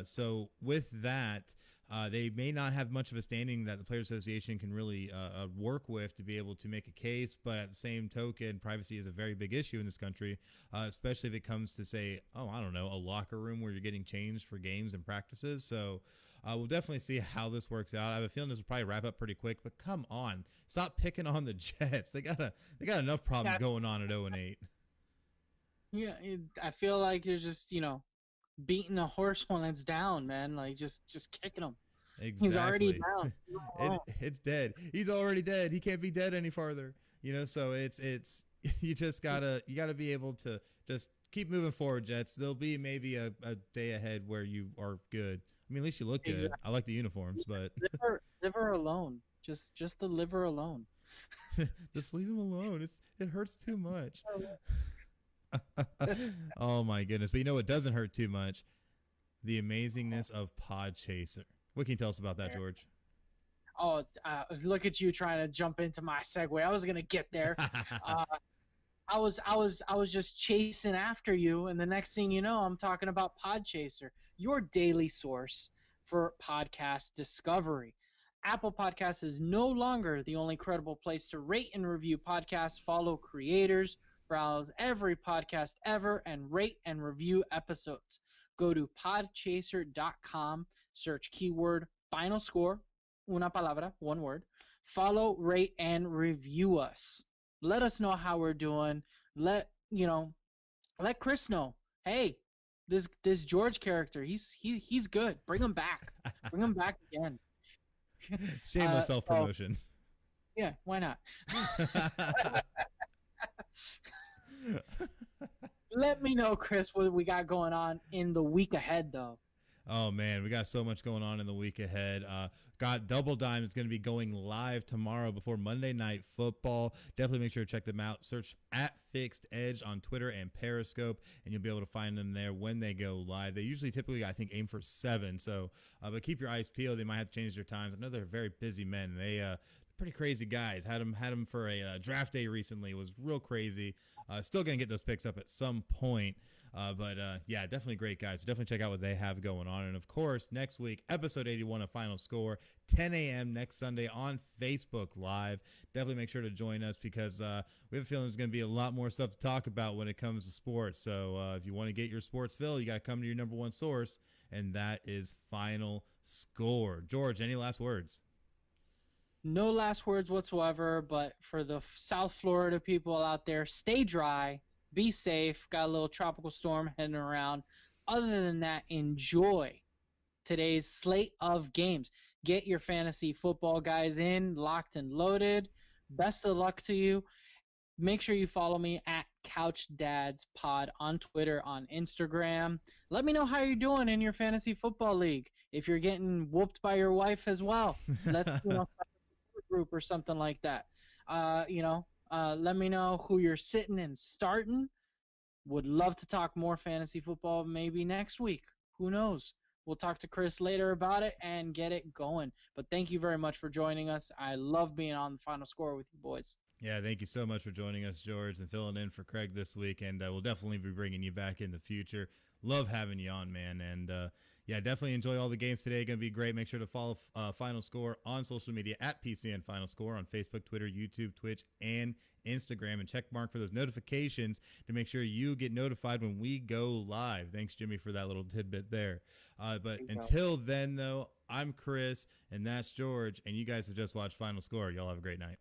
So with that, they may not have much of a standing that the Players Association can really work with to be able to make a case, but at the same token, privacy is a very big issue in this country, especially if it comes to, say, I don't know, a locker room where you're getting changed for games and practices. So we'll definitely see how this works out. I have a feeling this will probably wrap up pretty quick, but come on, stop picking on the Jets. They got enough problems going on at 0-8. Yeah, I feel like you're just, beating a horse when it's down, man. Like just kicking him. Exactly. He's already down. It's dead. He's already dead. He can't be dead any farther. So it's you just gotta be able to just keep moving forward, Jets. There'll be maybe a day ahead where you are good. I mean, at least you look good. Exactly. I like the uniforms, but leave her alone. Just the liver alone. Just leave him alone. It hurts too much. Oh my goodness. But you know what doesn't hurt too much? The amazingness of PodChaser. What can you tell us about that, George? Oh, look at you trying to jump into my segue. I was gonna get there. I was just chasing after you, and the next thing you know, I'm talking about PodChaser, your daily source for podcast discovery. Apple Podcasts is no longer the only credible place to rate and review podcasts. Follow creators, browse every podcast ever, and rate and review episodes. Go to podchaser.com, search keyword FinalScore, una palabra, one word. Follow, rate, and review us. Let us know how we're doing. Let Chris know. Hey, this George character, he's good. Bring him back. Bring him back again. Shameless self-promotion. Yeah, why not? Let me know, Chris, what we got going on in the week ahead, though. Oh, man, we got so much going on in the week ahead. Got Double Dime is going to be going live tomorrow before Monday Night Football. Definitely make sure to check them out. Search @FixedEdge on Twitter and Periscope, and you'll be able to find them there when they go live. They usually typically, I think, aim for 7. So, but keep your eyes peeled. They might have to change their times. I know they're very busy men. They pretty crazy guys. Had them for a draft day recently. It was real crazy. Still going to get those picks up at some point. But yeah, definitely great guys. So definitely check out what they have going on. And of course, next week, episode 81 of Final Score, 10 a.m. next Sunday on Facebook Live. Definitely make sure to join us because we have a feeling there's going to be a lot more stuff to talk about when it comes to sports. So if you want to get your sports fill, you got to come to your number one source, and that is Final Score. George, any last words? No last words whatsoever, but for the South Florida people out there, stay dry, be safe. Got a little tropical storm heading around. Other than that, enjoy today's slate of games. Get your fantasy football guys in, locked and loaded. Best of luck to you. Make sure you follow me at CouchDadsPod on Twitter, on Instagram. Let me know how you're doing in your fantasy football league. If you're getting whooped by your wife as well, let's group or something like that. Let me know who you're sitting and starting. Would love to talk more fantasy football maybe next week. Who knows? We'll talk to Chris later about it and get it going. But thank you very much for joining us. I love being on the Final Score with you boys. Yeah, thank you so much for joining us, George, and filling in for Craig this week. And we'll definitely be bringing you back in the future. Love having you on, man. And yeah, definitely enjoy all the games today. Going to be great. Make sure to follow Final Score on social media at PCN Final Score on Facebook, Twitter, YouTube, Twitch, and Instagram. And check mark for those notifications to make sure you get notified when we go live. Thanks, Jimmy, for that little tidbit there. But until then, though, I'm Chris, and that's George, and you guys have just watched Final Score. Y'all have a great night.